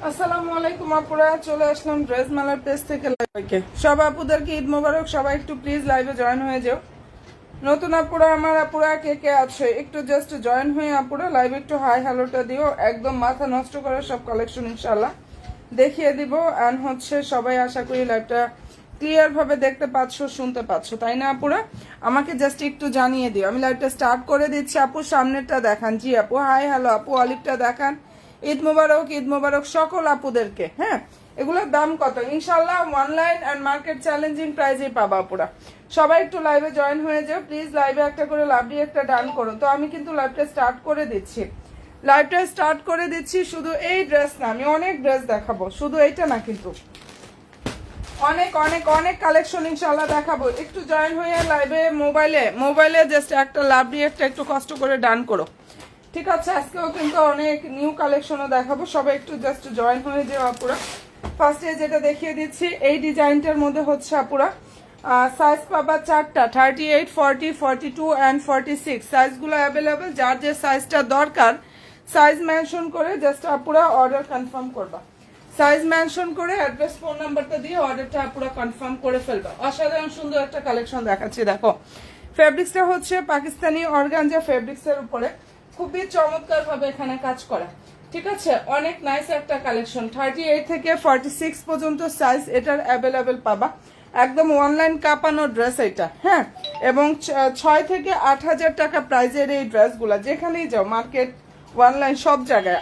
আসসালামু আলাইকুম আপুরা, চলে আসলাম ড্রেস মেলার পেজ থেকে লাইভে। সব আপুদেরকে ঈদ মোবারক। সবাই একটু প্লিজ লাইভে জয়েন হয়ে যাও। নতুন আপুরা, আমার আপুরা কে কে আছে একটু জাস্ট জয়েন হয়ে আপুরা লাইভে একটু হাই হ্যালোটা দিও। একদম মাথা নষ্ট করে সব কালেকশন ইনশাল্লাহ দেখিয়ে দিব। অ্যান্ড হচ্ছে সবাই আশা করি লাইভটা ক্লিয়ার ভাবে দেখতে পাচ্ছ, শুনতে পাচ্ছ, তাই না আপুরা? আমাকে জাস্ট একটু জানিয়ে দিও। আমি লাইভটা স্টার্ট করে দিচ্ছি। আপু সামনেরটা দেখান। জি আপু, হাই হ্যালো আপু, অলিভটা দেখান। ঈদ মোবারক, ঈদ মোবারক সকল আপুদেরকে। হ্যাঁ, এগুলোর দাম কত? ইনশাল্লাহ অনলাইন অ্যান্ড মার্কেট চ্যালেঞ্জিং প্রাইজেই পাবা আপুরা। সবাই একটু লাইভে জয়েন হয়ে যাও প্লিজ। লাইভে একটা করে লাভ দিয়ে একটা ডান করো। তো আমি কিন্তু লাইভটা স্টার্ট করে দিচ্ছি। শুধু এই ড্রেস না, আমি অনেক ড্রেস দেখাবো, শুধু এইটা না কিন্তু অনেক অনেক অনেক কালেকশন ইনশাল্লাহ দেখাবো। একটু জয়েন হয়ে লাইভে মোবাইলে জাস্ট একটা লাভ দিয়ে একটা একটু কষ্ট করে ডান করো, ঠিক আছে? আজকেও কিন্তু অনেক নিউ কালেকশনও দেখাবো। সবাই একটু জাস্ট জয়েন হয়ে যাও আপুরা। ফার্স্টে যেটা দেখিয়ে দিচ্ছি, এই ডিজাইনটার মধ্যে হচ্ছে আপুরা সাইজ পাবা চারটা, 38, 40, 42 অ্যান্ড 46 সাইজগুলো অ্যাভেলেবেল। যার যে সাইজটা দরকার সাইজ মেনশন করে জাস্ট আপুরা অর্ডার কনফার্ম করবা। সাইজ মেনশন করে অ্যাড্রেস ফোন নাম্বারটা দিয়ে অর্ডারটা আপুরা কনফার্ম করে ফেলবা। অসাধারণ সুন্দর একটা কালেকশন দেখাচ্ছি। দেখো, ফেব্রিক্সটা হচ্ছে পাকিস্তানি অর্গানজা ফেব্রিক্সের উপরে খুবই চমৎকার ভাবে এখানে কাজ করা, ঠিক আছে? অনেক নাইস একটা কালেকশন। 38 থেকে 46 পর্যন্ত সাইজ এটার অ্যাভেলেবেল পাবা। একদম অনলাইন কাঁপানো ড্রেস এটা। হ্যাঁ, এবং 6 থেকে 8,000 টাকা প্রাইজের এই ড্রেসগুলা যেখানেই যাও, মার্কেট, অনলাইন, সব জায়গায়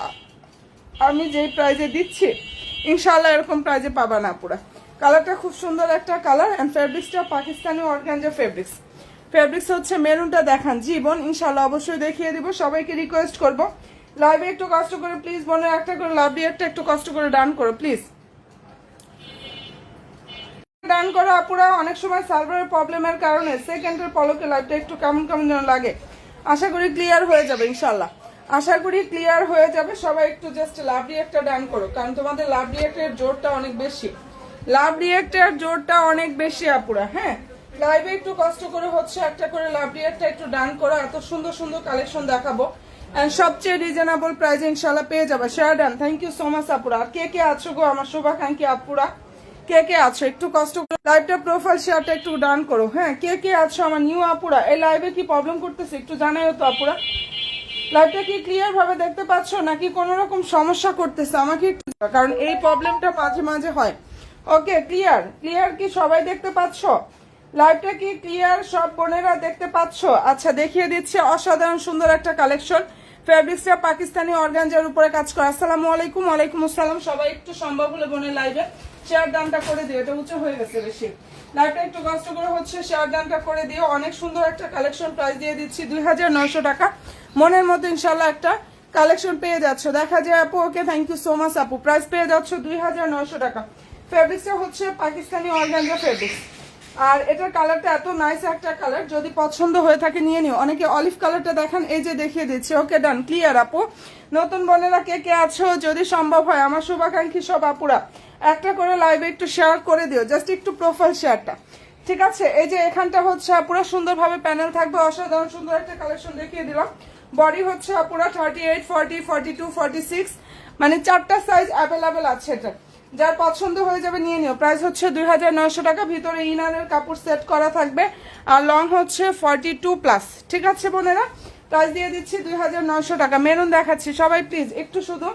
আমি যেই প্রাইজে দিচ্ছি ইনশাল্লাহ এরকম প্রাইজে পাবা না পুরা। কালারটা খুব সুন্দর একটা কালার। অ্যান্ড ফেব্রিক্সটা পাকিস্তানি অর্গানজা ফেব্রিক্স হচ্ছে মেরুনটা দেখান। জি বোন, ইনশাল্লাহ অবশ্যই দেখিয়ে দিব। সবাইকে রিকোয়েস্ট করব লাইভে একটু কষ্ট করে প্লিজ বোনের একটা করে লাভ দিয়ে একটা একটু কষ্ট করে ডান করো প্লিজ। ডান করো আপুরা। অনেক সময় সার্ভারের প্রবলেমের কারণে সেকেন্ডের পলকে লাইভটা একটু কেমন কেমন যেন লাগে। আশা করি ক্লিয়ার হয়ে যাবে ইনশাল্লাহ, আশা করি ক্লিয়ার হয়ে যাবে। সবাই একটু জাস্ট লাভ রিয়েক্টটা ডান করো, কারণ তোমাদের লাভ রিয়েক্টের জোরটা অনেক বেশি। আপুরা। হ্যাঁ, লাইভে একটু কষ্ট করে হচ্ছে একটা করে লাভ রিয়েক্টটা একটু ডান করো। এত সুন্দর সুন্দর কালেকশন দেখাবো এন্ড সবচেয়ে রিজনেবল প্রাইসে ইনশাল্লাহ পেয়ে যাবে। Share done. Thank you so much আপুরা। আর কে কে আছো গো আমার শুভাকাঙ্ক্ষী আপুরা? কে কে আছো একটু কষ্ট করে লাইভটা প্রোফাইল শেয়ারটা একটু ডান করো। হ্যাঁ, কে কে আছো আমার নিউ আপুরা? এই লাইভে কি প্রবলেম করতেছে একটু জানাইও তো আপুরা। লাইভটা কি ক্লিয়ার ভাবে দেখতে পাচ্ছ নাকি কোন রকম সমস্যা করতেছে আমাকে একটু, কারণ এই প্রবলেমটা মাঝে মাঝে হয়। ওকে, ক্লিয়ার কি সবাই দেখতে পাচ্ছ? লাইভটা কি ক্লিয়ার সব বোনেরা দেখতে পাচ্ছ? আচ্ছা, দেখিয়ে দিচ্ছে অসাধারণ সুন্দর একটা কালেকশন। ফেব্রিক্সটা পাকিস্তানি অর্গানজার উপরে কাজ করে। আসসালামু আলাইকুম। ওয়ালাইকুম আসসালাম। সবাই একটু সম্ভব হলে বোনের লাইভে শেয়ার দানটা করে দিও, এটা উঁচু হয়ে গেছে বেশি। লাইভটা একটু কষ্ট করে হচ্ছে শেয়ার দানটা করে দিও। অনেক সুন্দর একটা কালেকশন প্রাইস দিয়ে দিচ্ছি 2,900 টাকা। মনের মতো ইনশাল্লাহ একটা কালেকশন পেয়ে যাচ্ছ। দেখা যায় আপু। ওকে, থ্যাংক ইউ সো মাচ আপু। প্রাইস পেয়ে যাচ্ছ 2,900 টাকা। ফেব্রিক্সটা হচ্ছে পাকিস্তানি অর্গানজা ফেব্রিক্স। আর এটার কালারটা এত নাইস একটা কালার, যদি পছন্দ হয়ে থাকে নিয়ে নিও। অনেকে অলিভ কালারটা দেখান, এই যে দেখিয়ে দিচ্ছি। ওকে ডান, ক্লিয়ার আপু। নতুন বোনেরা কে কে আছো যদি সম্ভব হয় আমার শুভাকাঙ্ক্ষী সব আপুরা একটা করে লাইভে একটু শেয়ার করে দিও, জাস্ট একটু প্রোফাইল শেয়ারটা, ঠিক আছে? এই যে এখানটা হচ্ছে আপুরা সুন্দরভাবে প্যানেল থাকবে। অসাধারণ সুন্দর একটা কালেকশন দেখিয়ে দিলাম। বডি হচ্ছে আপুরা 38, 40, 42, 46 মানে 4টা সাইজ অ্যাভেলেবেল আছে। এটা যার পছন্দ হয়ে যাবে নিয়ে নিও। প্রাইস হচ্ছে 2,900 টাকা। ভিতরে ইনারের কাপড় সেট করা থাকবে আর লং হচ্ছে 42+, ঠিক আছে বোনেরা? প্রাইস দিয়ে দিচ্ছি 2,900 টাকা। মেরুন দেখাচ্ছি। সবাই প্লিজ একটু শুধু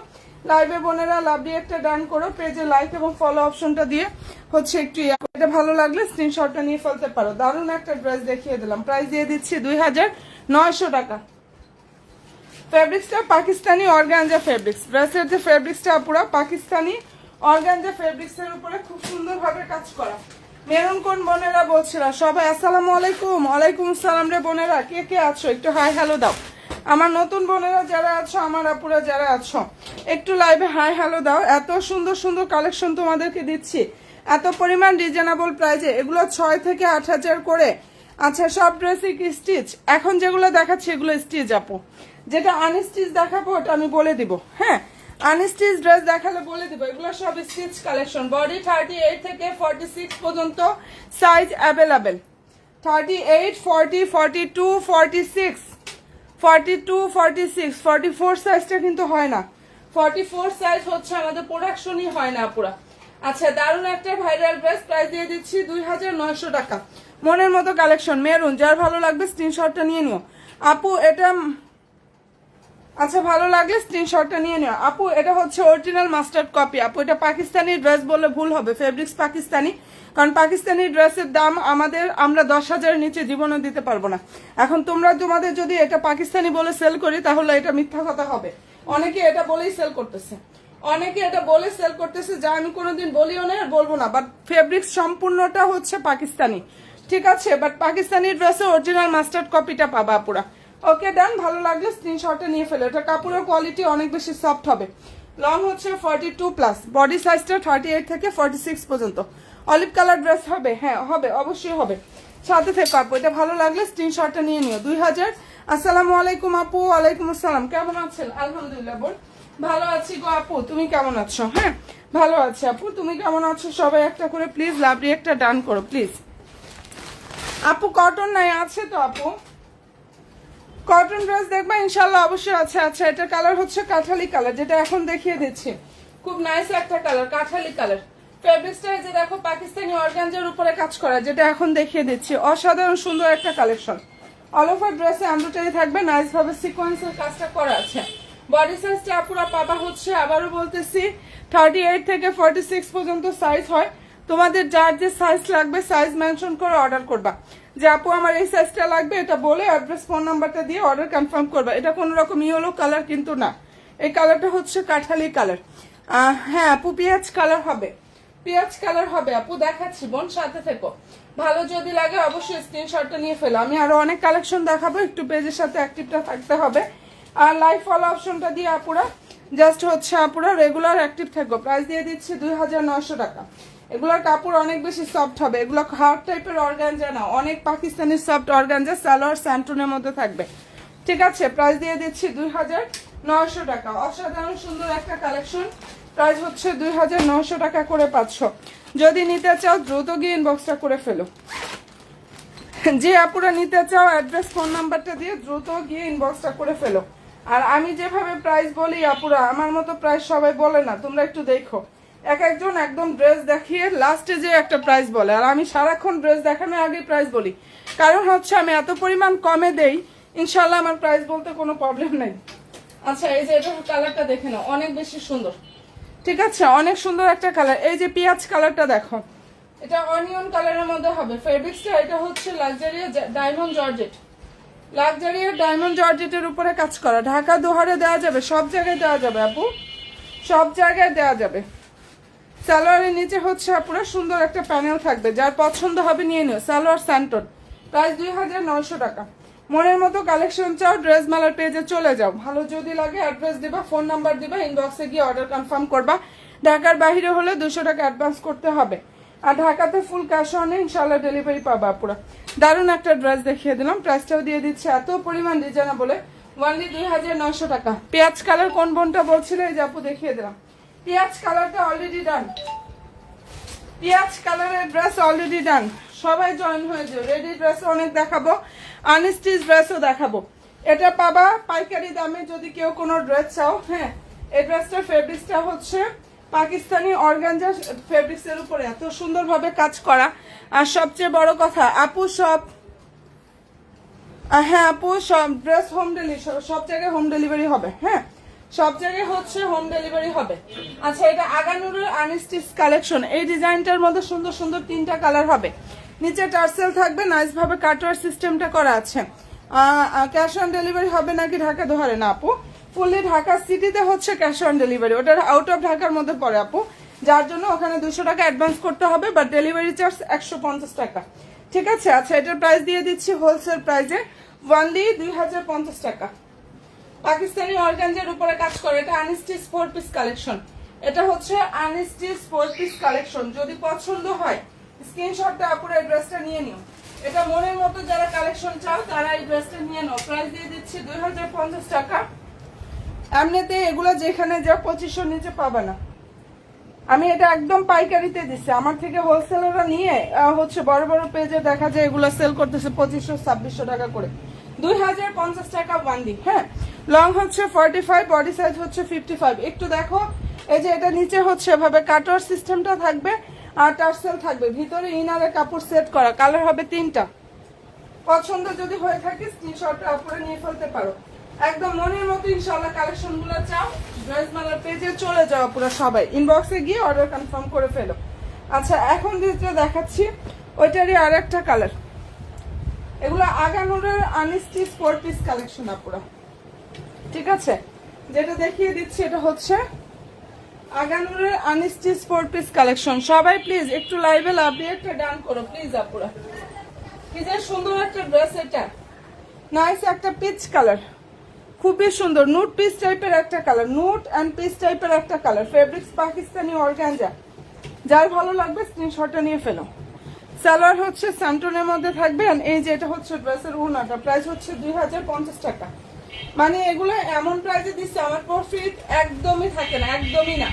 লাইভে বোনেরা লাভ দিয়ে একটা ডান করো। পেজে লাইক এবং ফলো অপশনটা দিয়ে হচ্ছে একটু এটা ভালো লাগলে স্ক্রিনশটটা নিয়ে ফেলতে পারো। দারুণ একটা ড্রেস দেখিয়ে দিলাম। প্রাইস দিয়ে দিচ্ছি 2,900 টাকা। ফেব্রিক্সটা পাকিস্তানি অর্গানজা ফেব্রিক্স। ড্রেসের যে ফেব্রিক্সটা পুরো পাকিস্তানি অর্গানজা ফেব্রিক্সের উপরে খুব সুন্দরভাবে কাজ করা। মেরুন কোন বোনেরা বলছিল সবাই? আসসালামু আলাইকুম। ওয়ালাইকুম আসসালাম রে বোনেরা, কে কে আছো একটু হাই হ্যালো দাও। আমার নতুন বোনেরা যারা আছো, আমার আপুরা যারা আছো একটু লাইভে হাই হ্যালো দাও। এত সুন্দর সুন্দর কালেকশন তোমাদেরকে দিচ্ছি এত পরিমাণ রিজনেবল প্রাইজে। এগুলো 6 থেকে 8,000 করে। আচ্ছা, সব ড্রেসই কি স্টিচ? এখন যেগুলো দেখাচ্ছি এগুলো স্টিচ আপু। যেটা আনস্টিচ দেখাবো ওটা আমি বলে দিব। হ্যাঁ, আনস্টিচ ড্রেস দেখালে বলে দিব। এগুলো সব স্টিচ কালেকশন। বডি 38 থেকে 46 পর্যন্ত সাইজ অ্যাভেলেবেল। 38, 40, 42, 46, 42, 46, 44 সাইজটা কিন্তু হয় না। 44 সাইজ হচ্ছে আমাদের প্রোডাকশনই হয় না পুরা। আচ্ছা দারুণ একটা ভাইরাল ড্রেস, প্রাইস দিয়ে দিচ্ছি 2900 টাকা। মনের মতো কালেকশন মেরুন, যার ভালো লাগবে স্ক্রিনশটটা নিয়ে নিও আপু। এটা আচ্ছা ভালো লাগলে স্ক্রিনশটটা নিয়ে নিও আপু। এটা হচ্ছে অরিজিনাল মাস্টার্ড কপি আপু। এটা পাকিস্তানি ড্রেস বললে ভুল হবে, ফেব্রিক্স পাকিস্তানি, কারণ পাকিস্তানি ড্রেসের দাম আমরা 10,000-এর নিচে জীবনও দিতে পারবো না। এখন তোমাদের যদি এটা পাকিস্তানি বলে সেল করি তাহলে এটা মিথ্যা কথা হবে। অনেকে এটা বলেই সেল করতেছে, যা আমি কোনোদিন বলিও না আর বলবো না, বাট ফেব্রিক্স সম্পূর্ণটা হচ্ছে পাকিস্তানি, ঠিক আছে? বাট পাকিস্তানি ড্রেসে অরিজিনাল মাস্টার্ড কপিটা পাবা পুরা। ওকে ডান, ভালো লাগলে স্ক্রিনশটটা নিয়ে ফেলো। এটা কাপড়ের কোয়ালিটি অনেক বেশি সফট হবে। লং হচ্ছে 42+, বডি সাইজটা 38 থেকে 46 পর্যন্ত। অলিভ কালার ড্রেস হবে, হ্যাঁ হবে, অবশ্যই হবে। সাথে থেকে আপু এটা ভালো লাগলে স্ক্রিনশটটা নিয়ে নিও। 2000। আসসালামু আলাইকুম আপু। ওয়ালাইকুম আসসালাম, কেমন আছেন? আলহামদুলিল্লাহ বোন, ভালো আছি গো আপু, তুমি কেমন আছো? হ্যাঁ ভালো আছি আপু, তুমি কেমন আছো? সবাই একটা করে প্লিজ লাভলি একটা ডান করো প্লিজ আপু। কটন নাই আছে তো আপু? কটন ড্রেস দেখবা ইনশাল্লাহ, অবশ্যই আছে। আচ্ছা এটা কালার হচ্ছে কাঠালি কালার, যেটা এখন দেখিয়ে দিচ্ছি, খুব নাইস একটা কালার, কাঠালি কালার। ফেব্রিক্সটা যে দেখো পাকিস্তানি অর্গানজার উপরে কাজ করা, যেটা এখন দেখিয়ে দিচ্ছি, অসাধারণ সুন্দর একটা কালেকশন। অল ওভার ড্রেসে এমব্রয়ডারি থাকবে, নাইস ভাবে সিকোয়েন্সের কাজটা করা আছে। বডি সাইজটা আপুরা পাবা হচ্ছে, আবারও বলতেছি, 38 থেকে 46 পর্যন্ত সাইজ হয়। তোমাদের যার যে সাইজ লাগবে সাইজ মেনশন করে অর্ডার করবা, যে আপু আমার এই সাইজটা লাগবে, এটা বলে অ্যাড্রেস ফোন নাম্বারটা দিয়ে অর্ডার কনফার্ম করবা। এটা কোনো রকম ইয়েলো কালার কিন্তু না, এই কালারটা হচ্ছে কাঠালি কালার। হ্যাঁ আপু পেঁয়াজ কালার হবে, পেঁয়াজ কালার হবে আপু, দেখাচ্ছি বোন, সাথে থেকো। ভালো যদি লাগে অবশ্যই স্ক্রিনশটটা নিয়ে ফেলো। আমি আরো অনেক কালেকশন দেখাবো, একটু পেজের সাথে অ্যাক্টিভটা থাকতে হবে। আর লাইভ ফলো অপশনটা দিয়ে আপুরা জাস্ট হচ্ছে আপুরা রেগুলার অ্যাক্টিভ থাকবো। প্রাইস দিয়ে দিচ্ছি 2900 টাকা। এগুলোর কাপড় অনেক বেশি সফট হবে, এগুলো হার্ড টাইপের অর্গানজা না, অনেক পাকিস্তানি সফট অর্গানজা, সালোয়ার স্যান্টনের মধ্যে থাকবে, ঠিক আছে? প্রাইস দিয়ে দিচ্ছি 2900 টাকা। অসাধারণ সুন্দর একটা কালেকশন, প্রাইস হচ্ছে 2900 টাকা করে পাচ্ছ। যদি নিতে চাও দ্রুত গিয়ে ইনবক্সটা করে ফেলো। যে আপুরা নিতে চাও অ্যাড্রেস ফোন নাম্বারটা দিয়ে দ্রুত গিয়ে ইনবক্সটা করে ফেলো। আর আমি যেভাবে প্রাইস বলি আপুরা, আমার মতো প্রাইস সবাই বলে না, তোমরা একটু দেখো। একজন একদম ড্রেস দেখিয়ে লাস্টে যে একটা প্রাইস বলে, আর আমি সারাক্ষণ ড্রেস দেখানোর আগে প্রাইস বলি, কারণ হচ্ছে আমি এত পরিমাণ কমে দেই, ইনশাল্লাহ আমার প্রাইস বলতে কোনো প্রবলেম নেই। আচ্ছা এই যে এটা কালারটা দেখে নাও, অনেক বেশি সুন্দর, ঠিক আছে? অনেক সুন্দর একটা কালার। এই যে পেঁয়াজ কালারটা দেখো, এটা অনিয়ন কালারের মধ্যে হবে। ফেব্রিক্সটা এটা হচ্ছে লাক্সারিয়া ডায়মন্ড জর্জেট, লাক্সারিয়া ডায়মন্ড জর্জেটের উপরে কাজ করা। ঢাকা দোহারে দেওয়া যাবে, সব জায়গায় দেওয়া যাবে আপু, সব জায়গায় দেওয়া যাবে। সালোয়ারের নিচে হচ্ছে আপুরা সুন্দর একটা প্যানেল থাকবে, যার পছন্দ হবে নিয়ে নিও। সালোয়ার স্যান্টন, প্রাইস 2900 টাকা। মনের মতো কালেকশন চাও, ড্রেস মেলার পেজে চলে যাও। ভালো যদি লাগে অ্যাড্রেস দিবা, ফোন নাম্বার দিবা, ইনবক্সে গিয়ে অর্ডার কনফার্ম করবা। ঢাকার বাইরে হলে 200 টাকা অ্যাডভান্স করতে হবে, আর ঢাকাতে ফুল ক্যাশ অনে ইনশাল্লাহ ডেলিভারি পাবা পুরা। দারুণ একটা ড্রেস দেখিয়ে দিলাম, প্রাইসটাও দিয়ে দিচ্ছে এত পরিমাণ রিজনেবলে, অনলি 2900 টাকা। পেঁয়াজ কালার কোন বোনটা বলছিল, এই যে আপু দেখিয়ে দিলাম। পেঁয়াজ কালারটা অলরেডি ডান, পেঁয়াজ কালারের ড্রেস অলরেডি ডান। সবাই জয়েন হয়ে যাও, রেডি ড্রেস অনেক দেখাবো, আনস্টিচ ড্রেসও দেখাবো। এটা পাবা পাইকারি দামে যদি কেউ কোনো ড্রেস চাও। হ্যাঁ এই ড্রেসটার ফেব্রিক্সটা হচ্ছে পাকিস্তানি অর্গানজা ফেব্রিক্সের উপরে এত সুন্দরভাবে কাজ করা। আর সবচেয়ে বড় কথা আপু সব, হ্যাঁ আপু সব ড্রেস হোম ডেলিভারি, সব জায়গায় হোম ডেলিভারি হবে। হ্যাঁ সব জায়গায় হচ্ছে হোম ডেলিভারি হবে। আচ্ছা এটা আগানুরের আনস্টিচ কালেকশন, এই ডিজাইনটার মধ্যে সুন্দর সুন্দর 3টা কালার হবে। নিচে টার্সেল থাকবে, নাইস ভাবে কাটওয়ার সিস্টেমটা করা আছে। ক্যাশ অন ডেলিভারি হবে নাকি ঢাকা দোহারে? না আপু, ফুললি ঢাকা সিটিতে হচ্ছে ক্যাশ অন ডেলিভারি, ওটা আউট অফ ঢাকার মধ্যে পড়ে আপু, যার জন্য ওখানে 200 টাকা অ্যাডভান্স করতে হবে, বাট ডেলিভারি চার্জ 150 টাকা, ঠিক আছে? আচ্ছা এটার প্রাইস দিয়ে দিচ্ছি হোলসেল প্রাইসে, অনলি 2050 টাকা। পাকিস্তানি অর্গানজার উপরে কাজ করে, এটা আনস্টিচ 4 পিস কালেকশন, এটা হচ্ছে আনস্টিচ 4 পিস কালেকশন। যদি পছন্দ হয় স্ক্রিনশটটা আপুরা এই ড্রেসটা নিয়ে নিও। এটা মনের মতো যারা কালেকশন চাও তারা এই ড্রেসটা নিয়ে নাও। প্রাইস দিয়ে দিচ্ছি 2050 টাকা। এমনিতে এগুলো যেখানে যা 2500 নিচে পাবে না, আমি এটা একদম পাইকারিতে দিচ্ছি। আমার থেকে হোলসেলাররা নিয়ে হচ্ছে বড় বড় পেজে দেখা যায় এগুলো সেল করতেছে 2500-2600 টাকা করে। 2050 টাকা বান্ডি। হ্যাঁ লং হচ্ছে 45, বডি সাইজ হচ্ছে 55। একটু দেখো, এই যে এটা নিচে হচ্ছে এভাবে কাটার সিস্টেমটা থাকবে আর টার্সেল থাকবে, ভিতরে ইনারে কাপড় সেট করা, কালার হবে 3টা। পছন্দ যদি হয়ে থাকে স্ক্রিনশটটা উপরে নিয়ে ফেলতে পারো। একদম মনের মতো ইনশাআল্লাহ কালেকশনগুলো চাও, ড্রেস মেলার পেজে চলে যাও পুরো সবাই, ইনবক্সে গিয়ে অর্ডার কনফার্ম করে ফেলো। আচ্ছা, এখন যেটা দেখাচ্ছি ওইটারই আর একটা কালার। এগুলো আগানুরের আনস্টিচ 4 পিস কালেকশন আপুরা, ঠিক আছে? যেটা দেখিয়ে দিচ্ছি এটা হচ্ছে আগানুরের আনস্টিচ 4 পিস কালেকশন। সবাই প্লিজ একটু লাইভে লাভ দিয়ে একটা ডান করো প্লিজ আপুরা। কি যে সুন্দর একটা ড্রেস, এটা নাইস একটা পিচ কালার, খুবই সুন্দর নুট পিস টাইপের একটা কালার, নুট অ্যান্ড পিস টাইপের একটা কালার, ফেব্রিক্স পাকিস্তানি অর্গানজা। যার ভালো লাগবে স্ক্রিনশটটা নিয়ে ফেলো। সালোয়ার হচ্ছে স্যান্টনের মধ্যে থাকবে। এই যে এটা হচ্ছে ড্রেসের ওড়নাটা, প্রাইস হচ্ছে 2050 টাকা। মানে এগুলো এমন প্রাইসে দিচ্ছে আমার প্রফিট একদমই থাকে না, একদমই না।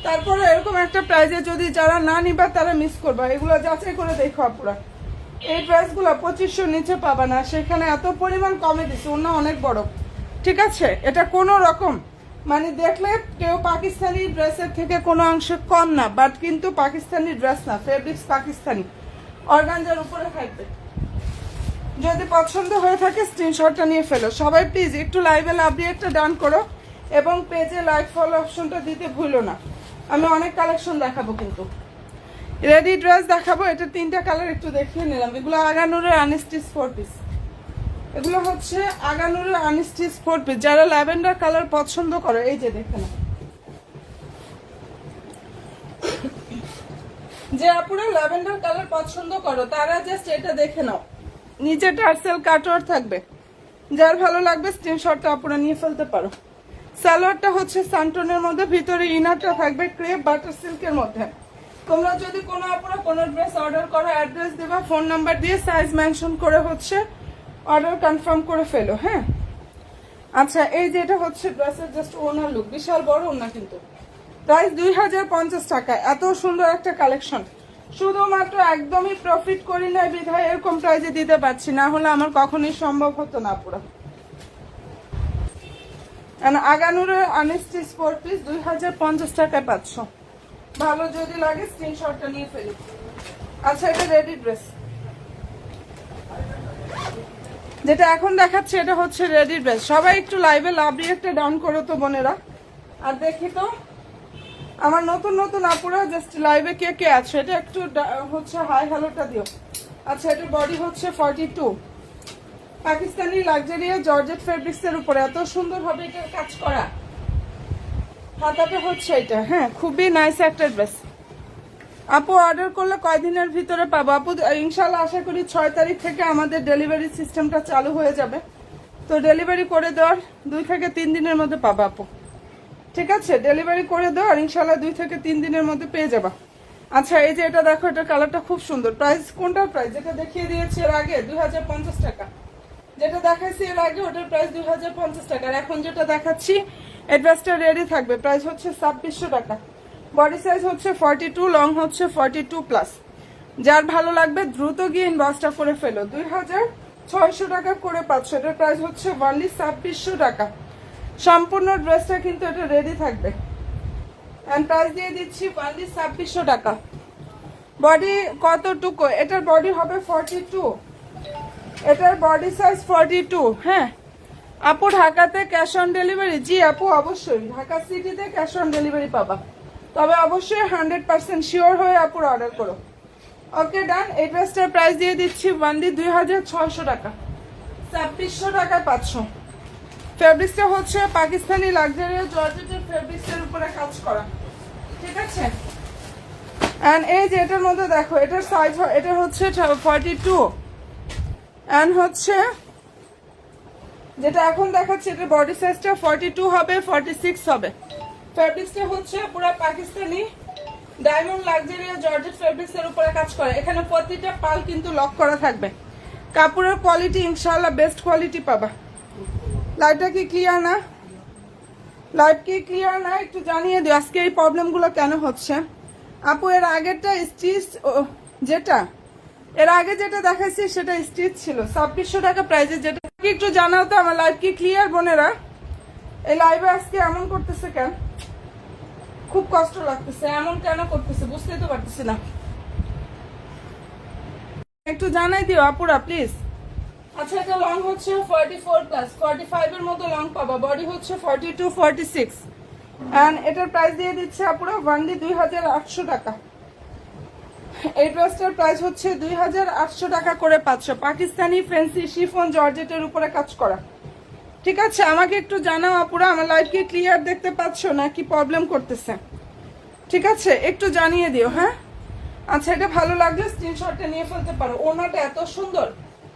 তারপরে এরকম একটা প্রাইসে যদি যারা না নিবা তারা মিস করবা। এগুলো যাচাই করে দেখো আপুরা, এই ড্রেসগুলো 2500 নিচে পাবা না, সেখানে এত পরিমাণ কমে দিচ্ছে, ওড়না অনেক বড়, ঠিক আছে? এটা কোনো রকম মানে দেখলে কেউ পাকিস্তানি ড্রেসের থেকে কোনো অংশে কম না, বাট কিন্তু পাকিস্তানি ড্রেস না, ফেব্রিক্স পাকিস্তানি অর্গানজার উপরে থাকবে। যদি পছন্দ হয়ে থাকে স্ক্রিনশটটা নিয়ে ফেলো। সবাই প্লিজ একটু লাইভে লাভ দিয়ে একটা ডান করো এবং পেজে লাইক ফলো অপশনটা দিতে ভুলো না। আমি অনেক কালেকশন দেখাবো, কিন্তু রেডি ড্রেস দেখাবো। এটা 3টা কালার একটু দেখিয়ে নিলাম। এগুলো আগানুরের আনস্টিচ 4 পিস, এগুলো হচ্ছে আগানুরের আনস্টিচ 4 পিস। যারা ল্যাভেন্ডার কালার পছন্দ করো, এই যে দেখে নাও, যে আপুরা ল্যাভেন্ডার কালার পছন্দ করো তারা জাস্ট এটা দেখে নাও, নিচে টার্সেল কাটওয়ার থাকবে। যার ভালো লাগবে স্ক্রিনশটটা আপুরা নিয়ে ফেলতে পারো। সালোয়ারটা হচ্ছে সান্টনের মধ্যে, ভিতরে ইনারটা থাকবে ক্রেপ বাটার সিল্কের মধ্যে। তোমরা যদি কোনো আপুরা কোনো ড্রেস অর্ডার করো, অ্যাড্রেস দেবা, ফোন নাম্বার দিয়ে সাইজ মেনশন করে হচ্ছে অর্ডার কনফার্ম করে ফেলো, হ্যাঁ? আচ্ছা, এই যে এটা হচ্ছে ড্রেসের জাস্ট ওনার লুক, বিশাল বড় ওনা, কিন্তু প্রাইস 2050 টাকা। এত সুন্দর একটা কালেকশন, শুধুমাত্র একদমই প্রফিট করি না বিধায় এরকম প্রাইজে দিতে পারছি, না হলে আমার কখনোই সম্ভব হতো না পুরো। আগানুরের আনস্টিচ 4 পিস 2050 টাকায় পাচ্ছ। ভালো যদি লাগে স্ক্রিনশটটা নিয়ে ফেলি। আচ্ছা, এটা রেডি ড্রেস, যেটা এখন দেখাচ্ছে এটা হচ্ছে রেডি ড্রেস। সবাই একটু লাইভে লাভ দিয়ে একটা ডাউন করো তো বোনেরা। আর দেখি তো আমার নতুন নতুন আপুরা জাস্ট লাইভে কে কে আছে, এটা একটু হচ্ছে হাই হ্যালোটা দিও। আচ্ছা, এটা বডি হচ্ছে 42, পাকিস্তানি লাক্সারিয়া জর্জেট ফেব্রিক্স এর উপরে, এত সুন্দর হবে এটার কাজ করা। হাতাটা হচ্ছে এটা, হ্যাঁ, খুবই নাইস একটা ড্রেস। আপু অর্ডার করলে কয়দিনের ভিতরে পাবো? আপু ইনশাল্লাহ আশা করি 6 তারিখ থেকে আমাদের ডেলিভারি সিস্টেমটা চালু হয়ে যাবে, তো ডেলিভারি করে দেওয়ার 2 থেকে 3 দিনের মধ্যে পাবো আপু, ঠিক আছে? ডেলিভারি করে দেওয়ার ইনশাল্লাহ 2 থেকে 3 দিনের মধ্যে পেয়ে যাবা। আচ্ছা, এই যে এটা দেখো, এটা কালারটা খুব সুন্দর। প্রাইস কোনটার প্রাইস? যেটা দেখিয়ে দিয়েছি এর আগে 2050 টাকা, যেটা দেখাচ্ছি এর আগে ওটার প্রাইস 2050 টাকা। আর এখন যেটা দেখাচ্ছি অ্যাড্রেসটা রেডি থাকবে, প্রাইস হচ্ছে 2600 টাকা। বডি সাইজ হচ্ছে 42, লং হচ্ছে 42+। যার ভালো লাগবে দ্রুত গিয়ে ইনবক্সটা করে ফেলো। 2600 টাকা করে পাচ্ছ। এটার প্রাইস হচ্ছে অনলি 2600 টাকা। সম্পূর্ণ ড্রেসটা কিন্তু এটা রেডি থাকবে, এন্ড প্রাইস দিয়ে দিচ্ছি অনলি 2600 টাকা। বডি কতটুকু? এটার বডি হবে 42, এটার বডি সাইজ 42। হ্যাঁ আপু, ঢাকাতে ক্যাশ অন ডেলিভারি? জি আপু, অবশ্যই ঢাকা সিটিতে ক্যাশ অন ডেলিভারি পাবা, তবে অবশ্যই 100% শিওর হয়ে আপুর অর্ডার করো। ওকে ডান। এই ড্রেসটার প্রাইস দিয়ে দিচ্ছি অনলি 2600 টাকা, 2600 টাকায় পাচ্ছ। ফেব্রিক্সটা হচ্ছে পাকিস্তানি লাক্সারিয়া জর্জেটের ফেব্রিক্সের উপরে কাজ করা, ঠিক আছে? এন্ড এই যে এটার মধ্যে দেখো, এটার সাইজ এটা হচ্ছে 42, এন্ড হচ্ছে যেটা এখন দেখাচ্ছে এটার বডি সাইজটা 42 হবে, 46 হবে। ফেব্রিক্সটা হচ্ছে পুরো পাকিস্তানি ডায়মন্ড লাক্সারিয়া জর্জেট ফেব্রিক্স এর উপরে কাজ করে। এখানে প্রতিটা পাল কিন্তু লক করা থাকবে। কাপড়ের কোয়ালিটি ইনশাআল্লাহ বেস্ট কোয়ালিটি পাবা। লাইভটা কি ক্লিয়ার না? লাইভ কি ক্লিয়ার না একটু জানিয়ে দিও আজকে এই প্রবলেমগুলো কেন হচ্ছে। আপু এর আগেরটা স্টিচ, যেটা এর আগে যেটা দেখাইছি সেটা স্টিচ ছিল 2600 টাকা প্রাইজে। যেটা কি একটু জানাও তো আমার লাইভ কি ক্লিয়ার বোনেরা? এই লাইভে আজকে এমন করতেছে কেন? খুব কষ্ট লাগতেছে, এমন কেন করতেছে বুঝতেই তো পারতেছি না। একটু জানাই দিও আপুরা প্লিজ। আচ্ছা, এটা লং হচ্ছে 44 প্লাস, 45 এর মতো লং পাবা। বডি হচ্ছে 42 46 এন্ড এটার প্রাইস দিয়ে দিচ্ছে আপুরা ওয়ানলি 2800 টাকা। এই ড্রেসটার প্রাইস হচ্ছে 2800 টাকা করে পাচ্ছ। পাকিস্তানি ফ্যান্সি শিফন জর্জেটের উপরে কাজ করা। ঠিক আছে, আমাকে একটু জানাও আপুরা, আমার লাইভ কি ক্লিয়ার দেখতে পাচ্ছ নাকি প্রবলেম করতেছে? ঠিক আছে, একটু জানিয়ে দিও। হ্যাঁ, আচ্ছা, এটা ভালো লাগলে স্ক্রিনশটটা নিয়ে ফেলতে পারো। ওনাটা এত সুন্দর,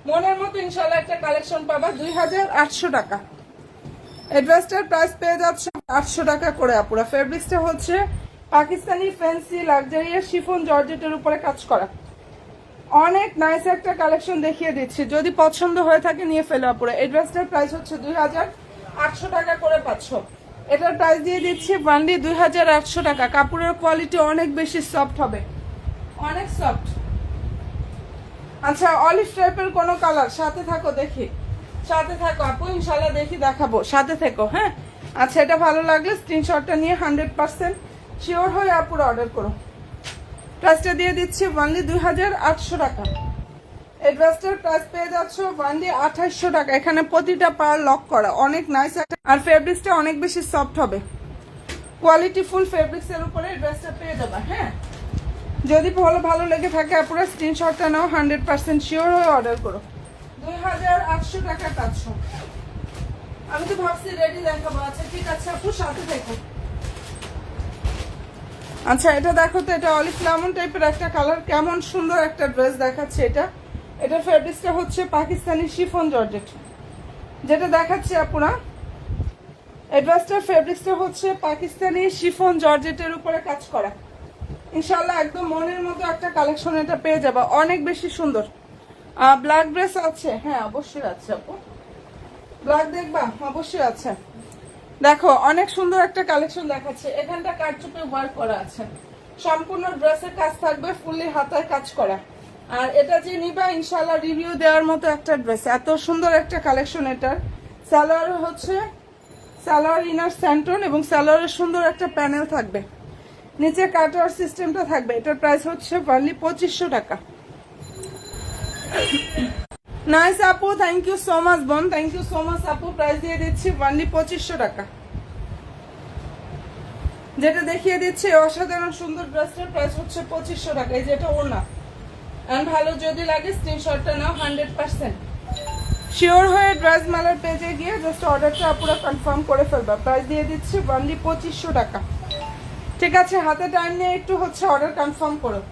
মনের মতো ইনশাল্লাহ একটা কালেকশন পাবা 2800 টাকা। এই ড্রেসটার প্রাইস পেয়ে যাচ্ছে 800 টাকা করে আপুরা। ফেব্রিক্সটা হচ্ছে পাকিস্তানি ফ্যান্সি লাক্সারিয়াস শিফন জর্জেটের উপরে কাজ করা। অনেক নাইস একটা কালেকশন দেখিয়ে দিচ্ছি, যদি পছন্দ হয়ে থাকে নিয়ে ফেলো আপুরা। এই ড্রেসটার প্রাইস হচ্ছে 2800 টাকা করে পাচ্ছ। এটার প্রাইস দিয়ে দিচ্ছি ওয়ানলি 2800 টাকা। কাপড়ের কোয়ালিটি অনেক বেশি সফট হবে, অনেক সফট। আচ্ছা, অলিভ টাইপের কোনো কালার, সাথে থাকো দেখি, সাথে থাকো আপু, ইনশাল্লাহ দেখি দেখাবো, সাথে থেকো। হ্যাঁ, আচ্ছা, এটা ভালো লাগলে স্ক্রিনশটটা নিয়ে 100% শিওর হয়ে আপুরা অর্ডার করো। প্রাইসটা দিয়ে দিচ্ছি ওয়ানলি 2800 টাকা। এই ড্রেসটার প্রাইস পেয়ে যাচ্ছ ওয়ানলি 2800 টাকা। এখানে প্রতিটা পার লক করা, অনেক নাইস আর ফেব্রিক্সটা অনেক বেশি সফট হবে। কোয়ালিটি ফুল ফেব্রিক্সের উপরে এই ড্রেসটা পেয়ে যাবা। হ্যাঁ, যদি ভালো লেগে থাকে আপুরা স্ক্রিনশটটা নাও, 100% শিওর হয়ে অর্ডার করো। 2800 টাকা পাচ্ছ। আমি তো ভাবছি রেডি দেখাবো। আচ্ছা ঠিক আছে আপু, সাথে দেখো। আচ্ছা, এটা দেখো তো, এটা অলিভ লেমন টাইপের একটা কালার, কেমন সুন্দর একটা ড্রেস দেখাচ্ছে এটা। এটার ফেব্রিক্সটা হচ্ছে পাকিস্তানি শিফন জর্জেট, যেটা দেখাচ্ছে আপুরা। এই ড্রেসটার ফেব্রিক্সটা হচ্ছে পাকিস্তানি শিফন জর্জেটের উপরে কাজ করা। ইনশাল্লাহ একদম মনের মতো একটা কালেকশন এটা পেয়ে যাবা, অনেক বেশি সুন্দর। ব্ল্যাক ড্রেস আছে? হ্যাঁ অবশ্যই আছে আপু। ব্ল্যাক দেখবা? অবশ্যই আছে। দেখো, অনেক সুন্দর একটা কালেকশন দেখাচ্ছে। এখানটা কারচুপে ওয়ার্ক করা আছে, সম্পূর্ণ ড্রেসের কাজ থাকবে, ফুললি হাতায় কাজ করা। আর এটা যে নিবা ইনশাল্লাহ রিভিউ দেওয়ার মতো একটা ড্রেস, এত সুন্দর একটা কালেকশন এটার। সালোয়ার হচ্ছে সালোয়ার ইনার স্যান্টন এবং সালোয়ারের সুন্দর একটা প্যানেল থাকবে, নিচে কাটওয়ার সিস্টেমটা থাকবে। এটার প্রাইস হচ্ছে অনলি 2500 টাকা। নাইস আপু, থ্যাংক ইউ সো মাচ বোন, থ্যাংক ইউ সো মাচ আপু। প্রাইস দিয়ে দিচ্ছি অনলি 2500 টাকা। যেটা দেখিয়ে দিচ্ছি অসাধারণ সুন্দর ড্রেসটার প্রাইস হচ্ছে 2500 টাকা। এই যেটা ওড়না, এন্ড ভালো যদি লাগে স্ক্রিনশটটা নাও, 100% শিওর হয়ে ড্রেস মেলার পেজে গিয়ে জাস্ট অর্ডারটা আপুরা কনফার্ম করে ফেলবা। প্রাইস দিয়ে দিচ্ছি অনলি 2500 টাকা। ঠিক আছে, হাতে টাইম নিয়ে একটু হচ্ছে অর্ডার কনফার্ম করো।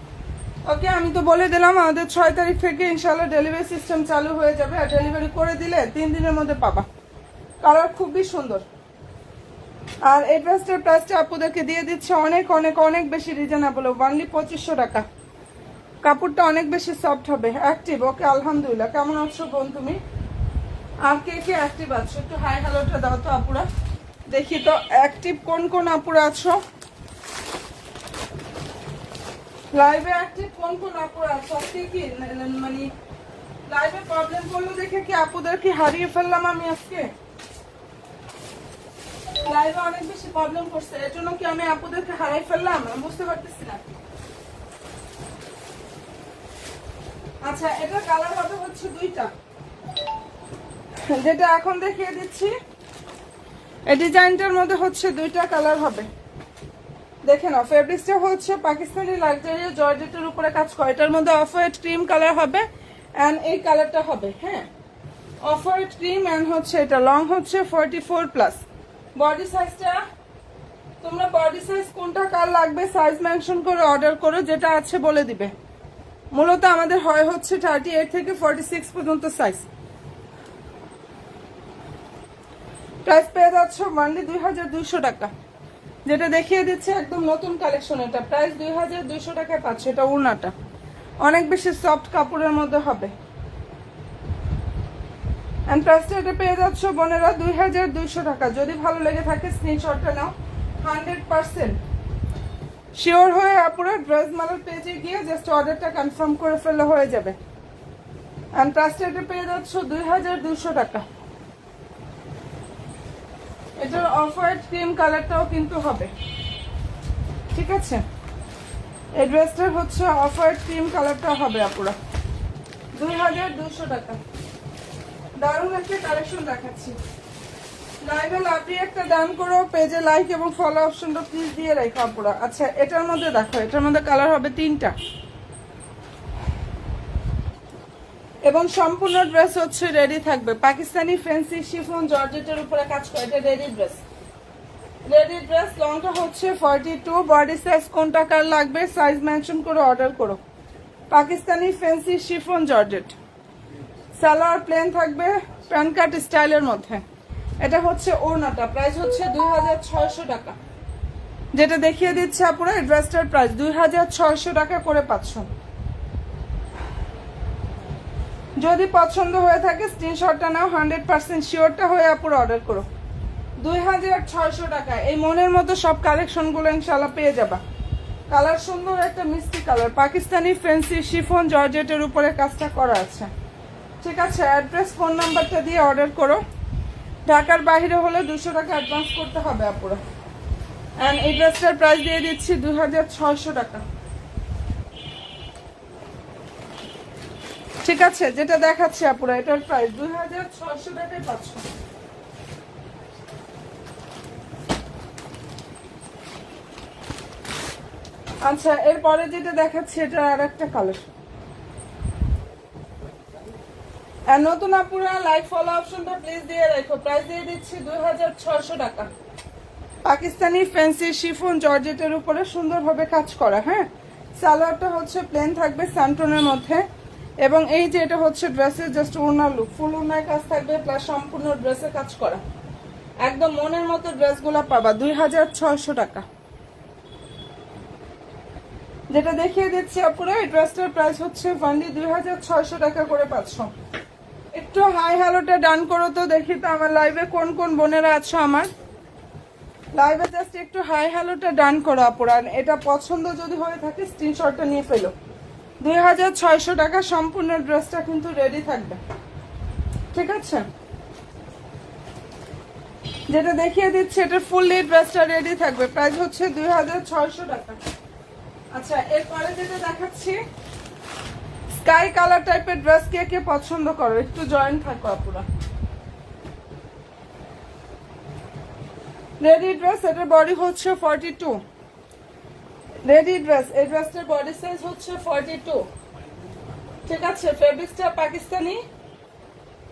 ওকে, আমি তো বলে দিলাম আমাদের 6 তারিখ থেকে ইনশাল্লাহ ডেলিভারি সিস্টেম চালু হয়ে যাবে। আর ডেলিভারি করে দিলে 3 দিনের মধ্যে পাবা। কালার খুবই সুন্দর। আর এই ড্রেসটার প্রাইসটা আপুদেরকে দিয়ে দিচ্ছে অনেক অনেক অনেক বেশি রিজনেবল, অনলি 2500 টাকা। কাপড়টা অনেক বেশি সফট হবে। অ্যাক্টিভ? ওকে, আলহামদুলিল্লাহ। কেমন আছো বোন তুমি? আর কে কে অ্যাক্টিভ আছো একটু হাই হ্যালোটা দাও তো আপুরা, দেখি তো অ্যাক্টিভ কোন কোন আপুরা আছো লাইভে। অ্যাক্টিভ কোন কোন আপুরা আছো? আজকে কি মানে লাইভে প্রবলেম করলো দেখে কি আপুদের কি হারিয়ে ফেললাম আমি আজকে? লাইভে অনেক বেশি প্রবলেম করছে, এর জন্য কি আমি আপুদেরকে হারাই ফেললাম? আমি বুঝতে পারতেছি না। আচ্ছা, এটা কালার হবে হচ্ছে দুইটা, যেটা এখন দেখিয়ে দিচ্ছি। এই ডিজাইনটার মধ্যে হচ্ছে দুইটা কালার হবে। দেখে নাও, ফেব্রিক্সটা হচ্ছে পাকিস্তানি লাক্সারি জর্জেটের উপরে কাজ করে। এটার মধ্যে অফ হোয়াইট ক্রিম কালার হবে এন্ড এই কালারটা হবে। হ্যাঁ, অফ হোয়াইট ক্রিম এন্ড হচ্ছে এটা লং হচ্ছে 44 প্লাস। বডি সাইজটা তোমরা বডি সাইজ কোনটা কার লাগবে সাইজ মেনশন করে অর্ডার করো, যেটা আছে বলে দিবে। মূলত আমাদের হয় হচ্ছে 38 থেকে 46 পর্যন্ত সাইজ। প্রাইস পেয়ে যাচ্ছ মানলি 2200 টাকা। যেটা দেখিয়ে দিচ্ছে একদম নতুন কালেকশন, এটা প্রাইস 2200 টাকায় পাচ্ছে। এটা উড়নাটা অনেক বেশি সফট কাপড়ের মধ্যে হবে। এন্ড প্রাইসটা এটা পেয়ে যাচ্ছ বোনেরা 2200 টাকা। যদি ভালো লেগে থাকে স্ক্রিনশটটা নাও, 100% শিওর হয়ে আপুরা ড্রেস মালার পেজে গিয়ে জাস্ট অর্ডারটা কনফার্ম করে ফেললে হয়ে যাবে। এন্ড প্রাইসটা এটা পেয়ে যাচ্ছ 2200 টাকা। এটার অফ হোয়াইট ক্রিম কালারটাও কিন্তু হবে, ঠিক আছে। এই ড্রেসটার হচ্ছে অফ হোয়াইট ক্রিম কালারটা হবে আপুরা, 2200 টাকা। দারুণ একটা কালেকশন দেখাচ্ছি। লাইভে লাভলি একটা দান করো, পেজে লাইক এবং ফলো অপশনটা প্লিজ দিয়ে রাখো আপুরা। আচ্ছা এটার মধ্যে দেখো, এটার মধ্যে কালার হবে 3টা এবং সম্পূর্ণ ড্রেস হচ্ছে রেডি থাকবে। পাকিস্তানি ফ্যান্সি শিফন জর্জেটের উপরে কাজ করে, এটা রেডি ড্রেস। রেডি ড্রেস, লংটা হচ্ছে 42, বডি সাইজ কোনটা কার লাগবে সাইজ মেনশন করে অর্ডার করো। Pakistani fancy chiffon georgette, salwar plain থাকবে প্যান্ট কাট স্টাইলের মধ্যে। এটা হচ্ছে ওড়নাটা, প্রাইস হচ্ছে 2600 টাকা। যেটা দেখিয়ে দিচ্ছে আপুরা, এই ড্রেসটার প্রাইস 2600 টাকা করে পাচ্ছ। যদি পছন্দ হয়ে থাকে স্ক্রিনশটটা নাও, 100% শিওরটা হয়ে আপুরা অর্ডার করো। 2600 টাকা এই মনের মতো সব কালেকশনগুলো ইনশাল্লাহ পেয়ে যাবা। কালার সুন্দর একটা মিষ্টি কালার, পাকিস্তানি ফ্যান্সি শিফন জর্জেটের উপরে কাজটা করা আছে, ঠিক আছে। অ্যাড্রেস ফোন নাম্বারটা দিয়ে অর্ডার করো। ঢাকার বাইরে হলে 200 টাকা অ্যাডভান্স করতে হবে আপুরা। অ্যান্ড এই ড্রেসটার প্রাইস দিয়ে দিচ্ছি 2600 টাকা, ঠিক আছে। যেটা দেখাচ্ছি আপুরা, এটার প্রাইস 2600 টাকায় পাচ্ছ। আচ্ছা এরপরে যেটা দেখাচ্ছি, এটা আর একটা কালার। আর নতুন আপুরা লাইক ফলো অপশনটা প্লিজ দিয়ে রাখো। প্রাইস দিয়ে দিচ্ছি 2600 টাকা। পাকিস্তানি ফ্যান্সি শিফন জর্জেটের উপরে সুন্দরভাবে কাজ করা, হ্যাঁ। সালোয়ারটা হচ্ছে প্লেন থাকবে স্যান্টনের মধ্যে, এবং এই যে এটা হচ্ছে ড্রেসের জাস্ট ওড়নার লুক, ফুল ওড়নার কাজ থাকবে প্লাস সম্পূর্ণ ড্রেসে কাজ করা। একদম মনের মতো ড্রেসগুলো পাবা 2600 টাকা। যেটা দেখিয়ে দিচ্ছি আপুরা, এই ড্রেসটার প্রাইস হচ্ছে ফান্ডি 2600 টাকা করে পাচ্ছ। একটু হাই হ্যালোটা ডান করো তো, দেখি তো আমার লাইভে কোন কোন বোনেরা আছো। আমার লাইভে জাস্ট একটু হাই হ্যালোটা ডান করো আপুরা। এটা পছন্দ যদি হয়ে থাকে স্ক্রিনশটটা নিয়ে ফেলো। 2600 টাকা সম্পূর্ণ ড্রেসটা কিন্তু রেডি থাকবে, ঠিক আছে। যেটা দেখিয়ে দিচ্ছি, এটা ফুললি ড্রেসটা রেডি থাকবে, প্রাইস হচ্ছে 2600 টাকা। আচ্ছা এরপরে যেটা দেখাচ্ছি, স্কাই কালার টাইপের ড্রেস কে কে পছন্দ করো একটু জয়েন থাকো আপুরা। রেডি ড্রেস, এটার বডি হচ্ছে 42। রেডি ড্রেস, এই ড্রেসটার বডি সাইজ হচ্ছে 42, ঠিক আছে। ফেব্রিক্সটা Pakistani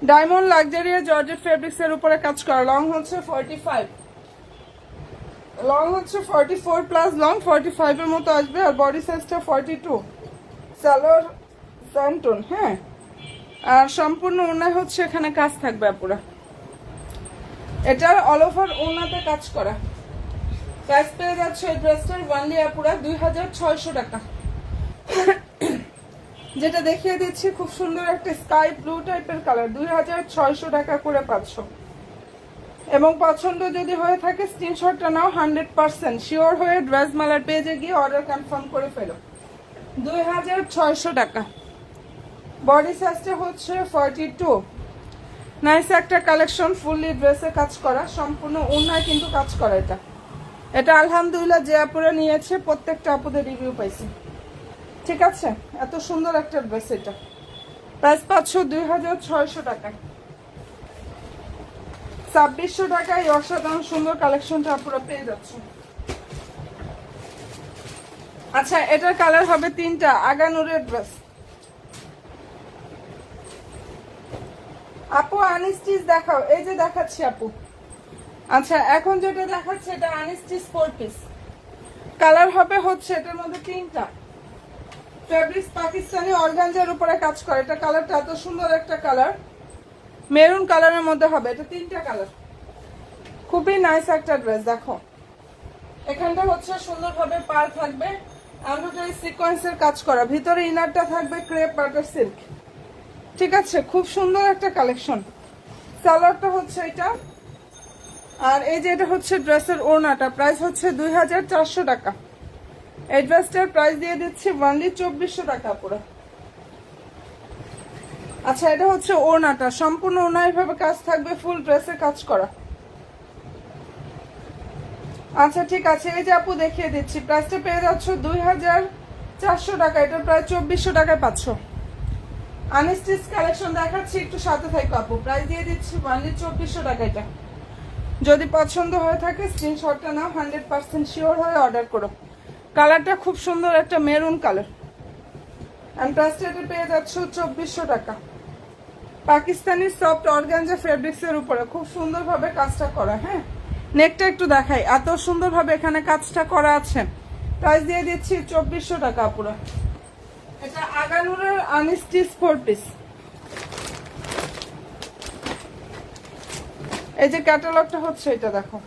diamond luxury georgette fabrics এর উপরে কাজ করা। লং হচ্ছে 45, লং হচ্ছে 44 প্লাস লং 45 এর মতো আসবে, আর বডি সাইজটা 42। সালোয়ার স্যান্টন, হ্যাঁ। আর সম্পূর্ণ ওড়নায় হচ্ছে এখানে কাজ থাকবে আপুরা। এটার অল ওভার ওড়নাতে কাজ করা। প্রাইস পেয়ে যাচ্ছে এই ড্রেসটার ওয়ানলি আপুরা 2600 টাকা। যেটা দেখিয়ে দিচ্ছি, খুব সুন্দর একটা স্কাই ব্লু টাইপের কালার, 2600 টাকা করে পাচ্ছ। এবং পছন্দ যদি হয়ে থাকে স্ক্রিনশটটা নাও, 100% শিওর হয়ে ড্রেস মালার পেজে গিয়ে অর্ডার কনফার্ম করে ফেলো। 2600 টাকা। বডি সাইজটা হচ্ছে 42। নাইস একটা কালেকশন, ফুললি ড্রেসে কাজ করা, সম্পূর্ণ ওড়নায় কিন্তু কাজ করা। এটা আলহামদুলিল্লাহ যে আপুরা নিয়েছে প্রত্যেকটা আপুদের রিভিউ পাইছি, ঠিক আছে। এত সুন্দর একটা ড্রেস, এটা প্রাইস পাচ্ছ 2600 টাকায়। 2600 টাকায় অসাধারণ সুন্দর কালেকশনটা আপুরা পেয়ে যাচ্ছে। আচ্ছা এটার কালার হবে 3টা। আগানুরের ড্রেস আপু, আনস্টিচ দেখাও। এই যে দেখাচ্ছি আপু। আচ্ছা এখন যেটা দেখাচ্ছে, এটা আনস্টিচ 4 পিস। কালার হবে হচ্ছে এটার মধ্যে 3টা। ফেব্রিক্স পাকিস্তানি অর্গানজার উপরে কাজ করে। এটা কালারটা এত সুন্দর একটা কালার, মেরুন কালারের মধ্যে হবে। এটা 3টা কালার, খুবই নাইস একটা ড্রেস। দেখো এখানটা হচ্ছে সুন্দরভাবে পার থাকবে, এমব্রয়ডারি সিকোয়েন্সের কাজ করা, ভিতরে ইনারটা থাকবে ক্রেপ বাটার সিল্ক, ঠিক আছে। খুব সুন্দর একটা কালেকশন। সালোয়ারটা হচ্ছে এটা, আর এই যে এটা হচ্ছে ড্রেসের ওড়নাটা। প্রাইস হচ্ছে 2400 টাকা। এই ড্রেসটার প্রাইস দিয়ে দিচ্ছি অনলি 2400 টাকা পুরো। আচ্ছা এটা হচ্ছে ওড়নাটা, সম্পূর্ণ ওড়না এভাবে কাজ থাকবে, ফুল ড্রেসে কাজ করা। আচ্ছা ঠিক আছে, এই যে আপু দেখিয়ে দিচ্ছি, প্রাইসটা পেয়ে যাচ্ছ 2400 টাকা, এটা প্রায় 2400 টাকায় পাচ্ছ। আনস্টিচ কালেকশন দেখাচ্ছি, একটু সাথে থাকো আপু। প্রাইস দিয়ে দিচ্ছি অনলি 2400 টাকা। এটা যদি পছন্দ হয়ে থাকে স্ক্রিনশটটা নাও, 100% শিওর হয়ে অর্ডার করো। কালারটা খুব সুন্দর, একটা মেরুন কালার। অ্যান্ড প্রাইসটা এটা পেয়ে যাচ্ছ 2400 টাকা। পাকিস্তানি সফট অর্গানজা ফেব্রিক্সের উপরে খুব সুন্দরভাবে কাজটা করা। হ্যাঁ, নেকটা একটু দেখাই, এত সুন্দরভাবে এখানে কাজটা করা আছে। প্রাইস দিয়ে দিচ্ছি 2400 টাকা পুরো। এটা আগানুরের আনস্টিচ 4 পিস। এই যে ক্যাটালগটা হচ্ছে এটা দেখো,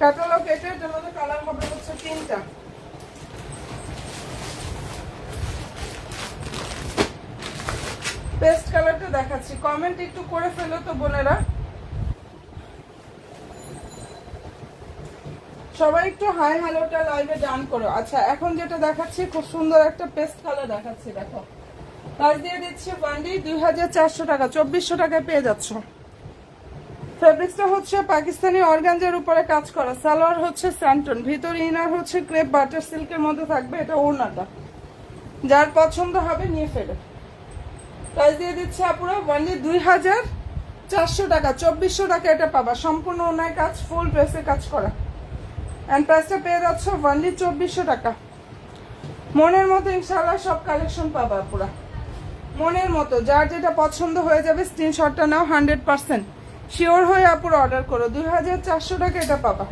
ক্যাটালগ এটা, এটার মধ্যে কালার হবে হচ্ছে 3টা। পেস্ট কালারটা দেখাচ্ছি, কমেন্ট একটু করে ফেলো তো বোনেরা, সবাই একটু হাই হ্যালোটা লাইভে ডান করো। আচ্ছা এখন যেটা দেখাচ্ছি খুব সুন্দর একটা পেস্ট কালার দেখাচ্ছি, দেখো। প্রাইস দিয়ে দিচ্ছি ওয়ানলি 2400 টাকা, 2400 টাকায় পেয়ে যাচ্ছ। ফেব্রিক্সটা হচ্ছে পাকিস্তানি অর্গানজার উপরে কাজ করা। সালোয়ার হচ্ছে স্যান্টন, ভিতর ইনার হচ্ছে ক্রেপ বাটার সিল্কের মধ্যে থাকবে। এটা ওড়নাটা, যার পছন্দ হবে নিয়ে ফেলে। প্রাইস দিয়ে দিচ্ছে আপুরা ওয়ানলি 2400 টাকা, 2400 টাকা এটা পাবা। সম্পূর্ণ ওনায় কাজ, ফুল ড্রেসে কাজ করা। অ্যান্ড প্রাইসটা পেয়ে যাচ্ছ ওয়ানলি 2400 টাকা। মনের মতো ইনশাআল্লাহ সব কালেকশন পাবা পুরা, মনের মতো। যার যেটা পছন্দ হয়ে যাবে স্ক্রিনশটটা নাও, 100% শিওর হয়ে আপুরা অর্ডার করো। 2400 টাকা এটা পাবা।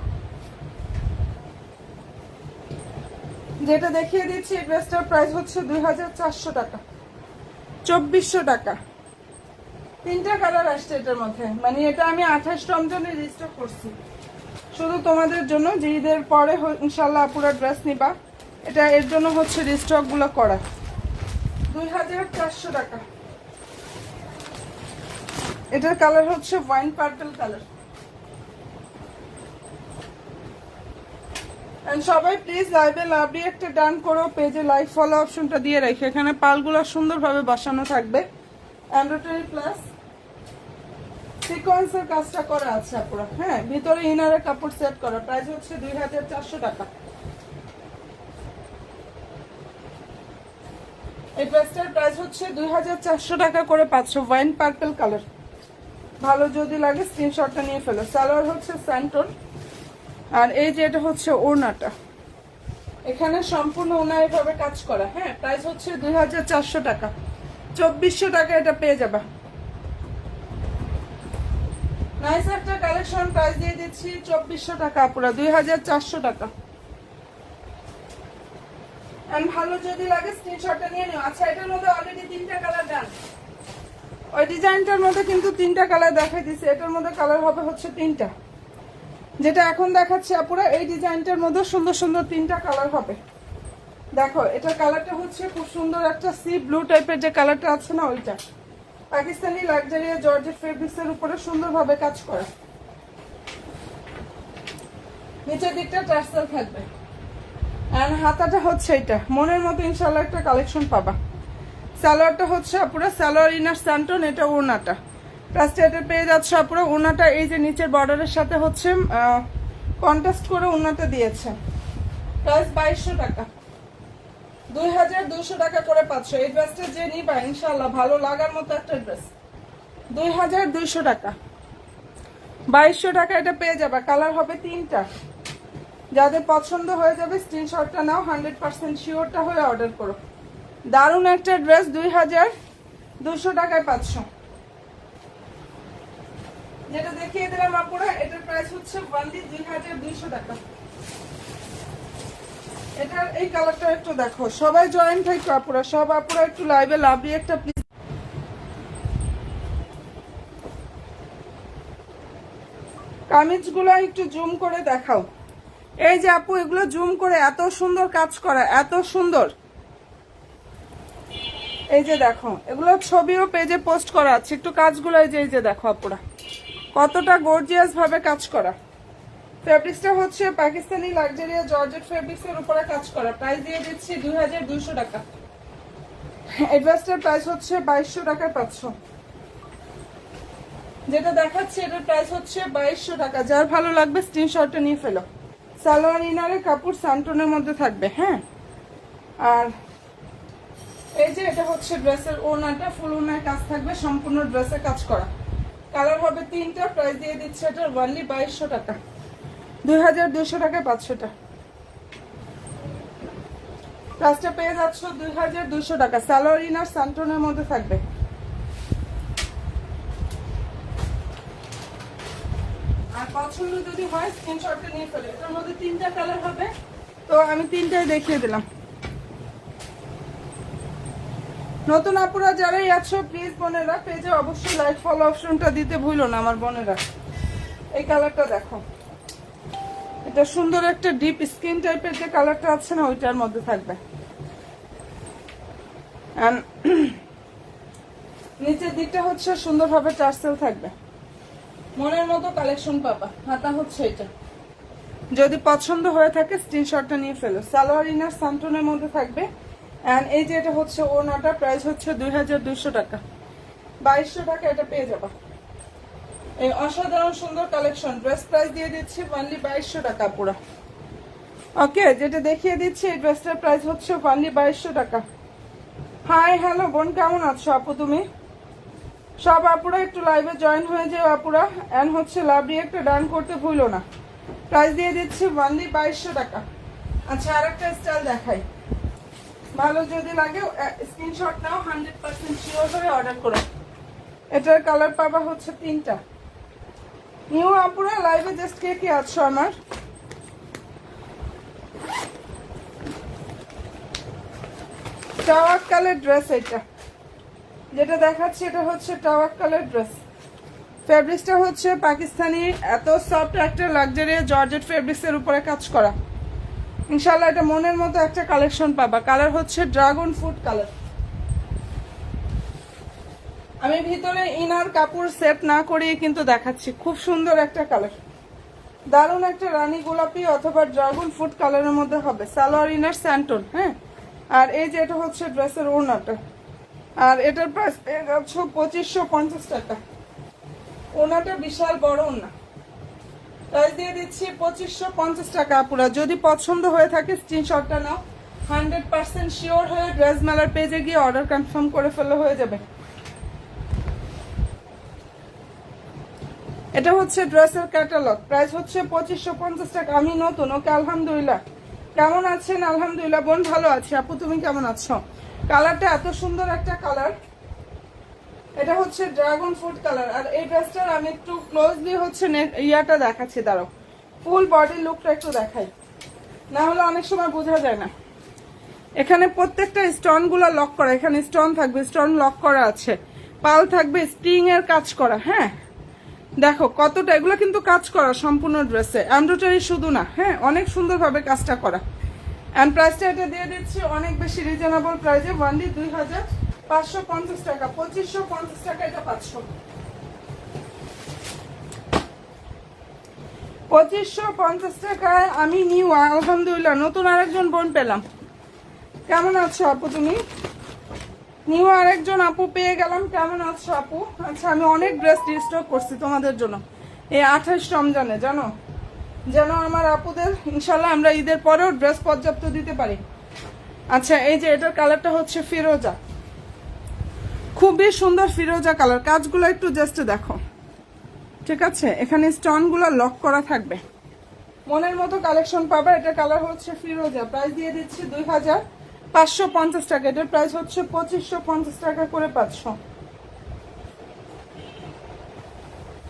যেটা দেখিয়ে দিচ্ছি এই ড্রেসটার প্রাইস হচ্ছে 2400 টাকা, 2400 টাকা। 3টা কালার আসছে এটার মধ্যে, মানে এটা আমি 28 রমজানে রিস্টক করছি শুধু তোমাদের জন্য, যে ঈদের পরে ইনশাল্লাহ আপুরা ড্রেস নিবা, এটা এর জন্য হচ্ছে রিস্টক গুলো করা। 2400 টাকা। এটার কালার হচ্ছে ওয়াইন পার্পল কালার। এন্ড সবাই প্লিজ লাইভে লাভলি একটা ডান করো, পেজে লাইভ ফলো অপশনটা দিয়ে রেখে, এখানে পালগুলো সুন্দরভাবে বসানো থাকবে। এমব্রয়ডারি প্লাস সিকোয়েন্সের কাজটা করা আছে আপুরা। হ্যাঁ, ভিতরে ইনারে কাপড় সেট করা। প্রাইস হচ্ছে 2400 টাকা। এই ড্রেসটার প্রাইস হচ্ছে 2400 টাকা করে পাচ্ছ। ওয়াইন পার্পল কালার, ভালো যদি লাগে স্ক্রিনশটটা নিয়ে ফেলো। সালোয়ার হচ্ছে স্যান্টন, আর এই যে এটা হচ্ছে ওড়নাটা, এখানে সম্পূর্ণ ওড়না এভাবে কাজ করা। হ্যাঁ, প্রাইস হচ্ছে 2400 টাকা, 2400 টাকা এটা পেয়ে যাবা। নাইস একটা কালেকশন, প্রাইস দিয়ে দিচ্ছি 2400 টাকা পুরো, 2400 টাকা। এন্ড ভালো যদি লাগে স্ক্রিনশটটা নিয়ে নিও। আচ্ছা এটার মধ্যে অলরেডি 3টা কালার ডান। ওই ডিজাইনটার মধ্যে কিন্তু 3টা কালার দেখাই দিছে, এটার মধ্যে কালার হবে হচ্ছে 3টা। যেটা এখন দেখাচ্ছি আপুরা, এই ডিজাইনটার মধ্যে সুন্দর সুন্দর 3টা কালার হবে। দেখো এটা কালারটা হচ্ছে খুব সুন্দর একটা সি ব্লু টাইপের যে কালারটা আছে না, ওইটা পাকিস্তানি লাক্সারিয়া জর্জেট ফেব্রিক্সের উপরে সুন্দরভাবে কাজ করা। নিচের দিকটা টার্সেল থাকবে। আর হাতাটা হচ্ছে এটা, মনের মতো ইনশাল্লাহ একটা কালেকশন পাবা। সালোয়ারটা হচ্ছে আপুরা সালোয়ার ইনার স্যান্টন, এটা ওড়নাটা। প্লাসটা এটা পেয়ে যাচ্ছে আপুরা। ওড়নাটা এই যে নিচের বর্ডারের সাথে হচ্ছে কন্ট্রাস্ট করে ওড়নাটা দিয়েছে। প্রাইস 2200 টাকা, 2200 টাকা করে পাচ্ছ। এই ড্রেসটা যে নিবা ইনশাল্লাহ ভালো লাগার মতো একটা ড্রেস। 2200 টাকা, 2200 টাকা এটা পেয়ে যাবে। কালার হবে 3টা। যাদের পছন্দ হয়ে যাবে স্ক্রিনশটটা নাও, 100% শিওরটা হয়ে অর্ডার করো। দারুণ একটা ড্রেস 2200 টাকায় পাচ্ছ। যেটা দেখিয়ে দিলাম আপুরা, এটার প্রাইস হচ্ছে ওয়ানলি 2200 টাকা। এটার এই কালারটা একটু দেখো, সবাই জয়েন থাকো আপুরা, সব আপুরা একটু লাইভে লাভলি একটা প্লিজ। কামিজগুলো একটু জুম করে দেখাও। এই যে আপু এগুলো জুম করে, এত সুন্দর কাজ করা, এত সুন্দর। এই যে দেখো, এগুলো ছবিও পেজে পোস্ট করা আছে। একটু কাজগুলো এই যে দেখো আপুরা, কতটা গর্জিয়াস ভাবে কাজ করা। ফেব্রিক্সটা হচ্ছে পাকিস্তানি লাক্সারিয়া জর্জেট ফেব্রিক্সের উপরে কাজ করা। প্রাইস দিয়ে দিচ্ছি 2200 টাকা। এই ড্রেসটার প্রাইস হচ্ছে 2200 টাকায় পাচ্ছ। যেটা দেখাচ্ছি এটার প্রাইস হচ্ছে 2200 টাকা। যার ভালো লাগবে স্ক্রিনশটটা নিয়ে ফেলো। সালোয়ার ইনারের কাপড় স্যান্টনের মধ্যে থাকবে। হ্যাঁ, আর এই যে এটা হচ্ছে ড্রেসের ওড়নাটা, ফুল ওড়নার কাজ থাকবে, সম্পূর্ণ ড্রেসে কাজ করা। কালার হবে 3টা, প্রাইস দিয়ে দিচ্ছে এটার অনলি 2200 টাকা, 2200 টাকায় 500টা। প্রাইসটা পেয়ে যাচ্ছ 2200 টাকা। সালোয়ার ইনার স্যান্টনের মধ্যে থাকবে। আর পছন্দ যদি হয় স্ক্রিনশটটা নিয়ে ফেলে। এটার মধ্যে 3টা কালার হবে, তো আমি 3টাই দেখিয়ে দিলাম। নতুন আপুরা যারাই আছো প্লিজ বোনেরা পেজে অবশ্যই লাইক ফলো অপশনটা দিতে ভুলো না আমার বোনেরা। এই কালারটা দেখো, এটা সুন্দর একটা ডিপ স্কিন টাইপের যে কালারটা আছে না, ওইটার মধ্যে থাকবে। নিচের দিকটা হচ্ছে সুন্দরভাবে টার্সেল থাকবে, মনের মতো কালেকশন পাবা। হাতা হচ্ছে এটা, যদি পছন্দ হয়ে থাকে স্ক্রিনশটটা নিয়ে ফেলো। সালোয়ার ইনার স্যান্টনের মধ্যে থাকবে। এন্ড এই যে এটা হচ্ছে ওড়নাটা, প্রাইস হচ্ছে 2200 টাকা, 2200 টাকা এটা পেয়ে যাবা। এই অসাধারণ সুন্দর কালেকশন, ড্রেস প্রাইস দিয়ে দিচ্ছি অনলি 2200 টাকা পুরো। ওকে, যেটা দেখিয়ে দিচ্ছি এই ড্রেসটার প্রাইস হচ্ছে অনলি 2200 টাকা। হাই হ্যালো বোন, কেমন আছো আপু তুমি? সব আপুরা একটু লাইভে জয়েন হয়ে যাও আপুরা, এন্ড হচ্ছে লাভলি একটা ডান করতে ভুলো না। প্রাইস দিয়ে দিচ্ছি অনলি 2200 টাকা। আচ্ছা, আর একটা স্টাইল দেখাই, ভালো যদি লাগে স্ক্রিনশট নাও, 100% শিওর হয়ে অর্ডার করো। এটার কালার পাবা হচ্ছে 3টা। নিউ আপুরা লাইভে জাস্ট কে কে আছো আমার? টাওয়াক্কালের ড্রেস, এটা যেটা দেখাচ্ছি এটা হচ্ছে টাওয়াক্কালের ড্রেস। ফেব্রিক্সটা হচ্ছে পাকিস্তানি, এত সফট একটা লাক্সারি জর্জেট ফেব্রিক্সের উপরে কাজ করা। ইনশাআল্লাহ এটা মনের মতো একটা কালেকশন পাবা। কালার হচ্ছে ড্রাগন ফ্রুট কালার। আমি ভিতরে ইনার কাপড় সেট না করিয়ে কিন্তু দেখাচ্ছি, খুব সুন্দর একটা কালার, দারুণ একটা রানী গোলাপি অথবা ড্রাগন ফ্রুট কালারের মধ্যে হবে। সালোয়ার ইনার স্যান্টন। হ্যাঁ, আর এই যে এটা হচ্ছে ড্রেসের ওড়নাটা, আর এটার প্রাইস পেয়ে যাচ্ছ 2550 টাকা। ওড়নাটা বিশাল বড় ওড়না, প্রাইস দিয়ে দিচ্ছি 2550 টাকা। আপুরা যদি পছন্দ হয়ে থাকে স্ক্রিনশটটা নাও, 100% শিওর হয়ে ড্রেস মেলার পেজে গিয়ে অর্ডার কনফার্ম করে ফেললে হয়ে যাবে। এটা হচ্ছে ড্রেসের ক্যাটালগ, প্রাইস হচ্ছে 2550 টাকা। আমি নতুন। ওকে, আলহামদুলিল্লাহ, কেমন আছেন? আলহামদুলিল্লাহ বোন, ভালো আছি। আপু তুমি কেমন আছো? কালারটা এত সুন্দর একটা কালার, এটা হচ্ছে ড্রাগন ফ্রুট কালার। আর এই ড্রেসটার আমি একটু ক্লোজলি হচ্ছে ইয়াটা দেখাচ্ছি, দাঁড়াও, ফুল বডি লুকটা একটু দেখাই, না হলে অনেক সময় বোঝা যায় না। এখানে প্রত্যেকটা স্টোন গুলা লক করা, এখানে স্টোন থাকবে, স্টোন লক করা আছে, পাল থাকবে, স্প্রিং এর কাজ করা। হ্যাঁ, দেখো কতটা, এগুলো কিন্তু কাজ করা সম্পূর্ণ ড্রেসে, এমব্রয়ডারি শুধু না। হ্যাঁ, অনেক সুন্দরভাবে কাজটা করা। এন্ড প্রাইসটা এটা দিয়ে দিচ্ছি অনেক বেশি রিজনেবল প্রাইসে, অনলি 2550 টাকা। 2550 টাকা এটা 500, 2550 টাকায় আমি নিউ। আলহামদুলিল্লাহ, নতুন আরেকজন বোন পেলাম। কেমন আছো আপু তুমি? নিউ আরেকজন আপু পেয়ে গেলাম। কেমন আছো আপু? আচ্ছা, আমি অনেক ড্রেস রিস্টক করছি তোমাদের জন্য এই 28 রমজানে, জানো, যেন আমার আপুদের ইনশাল্লাহ আমরা ঈদের পরেও ড্রেস পর্যাপ্ত দিতে পারি। আচ্ছা, এই যে এটার কালারটা হচ্ছে ফিরোজা, খুবই সুন্দর ফিরোজা কালার। কাজগুলো একটু জাস্ট দেখো, ঠিক আছে? এখানে স্টোনগুলো লক করা থাকবে, মনের মতো কালেকশন পাবে। এটা কালার হচ্ছে ফিরোজা, প্রাইস দিয়ে দিচ্ছি 2550 টাকা। এটার প্রাইস হচ্ছে 2550 টাকা করে 500।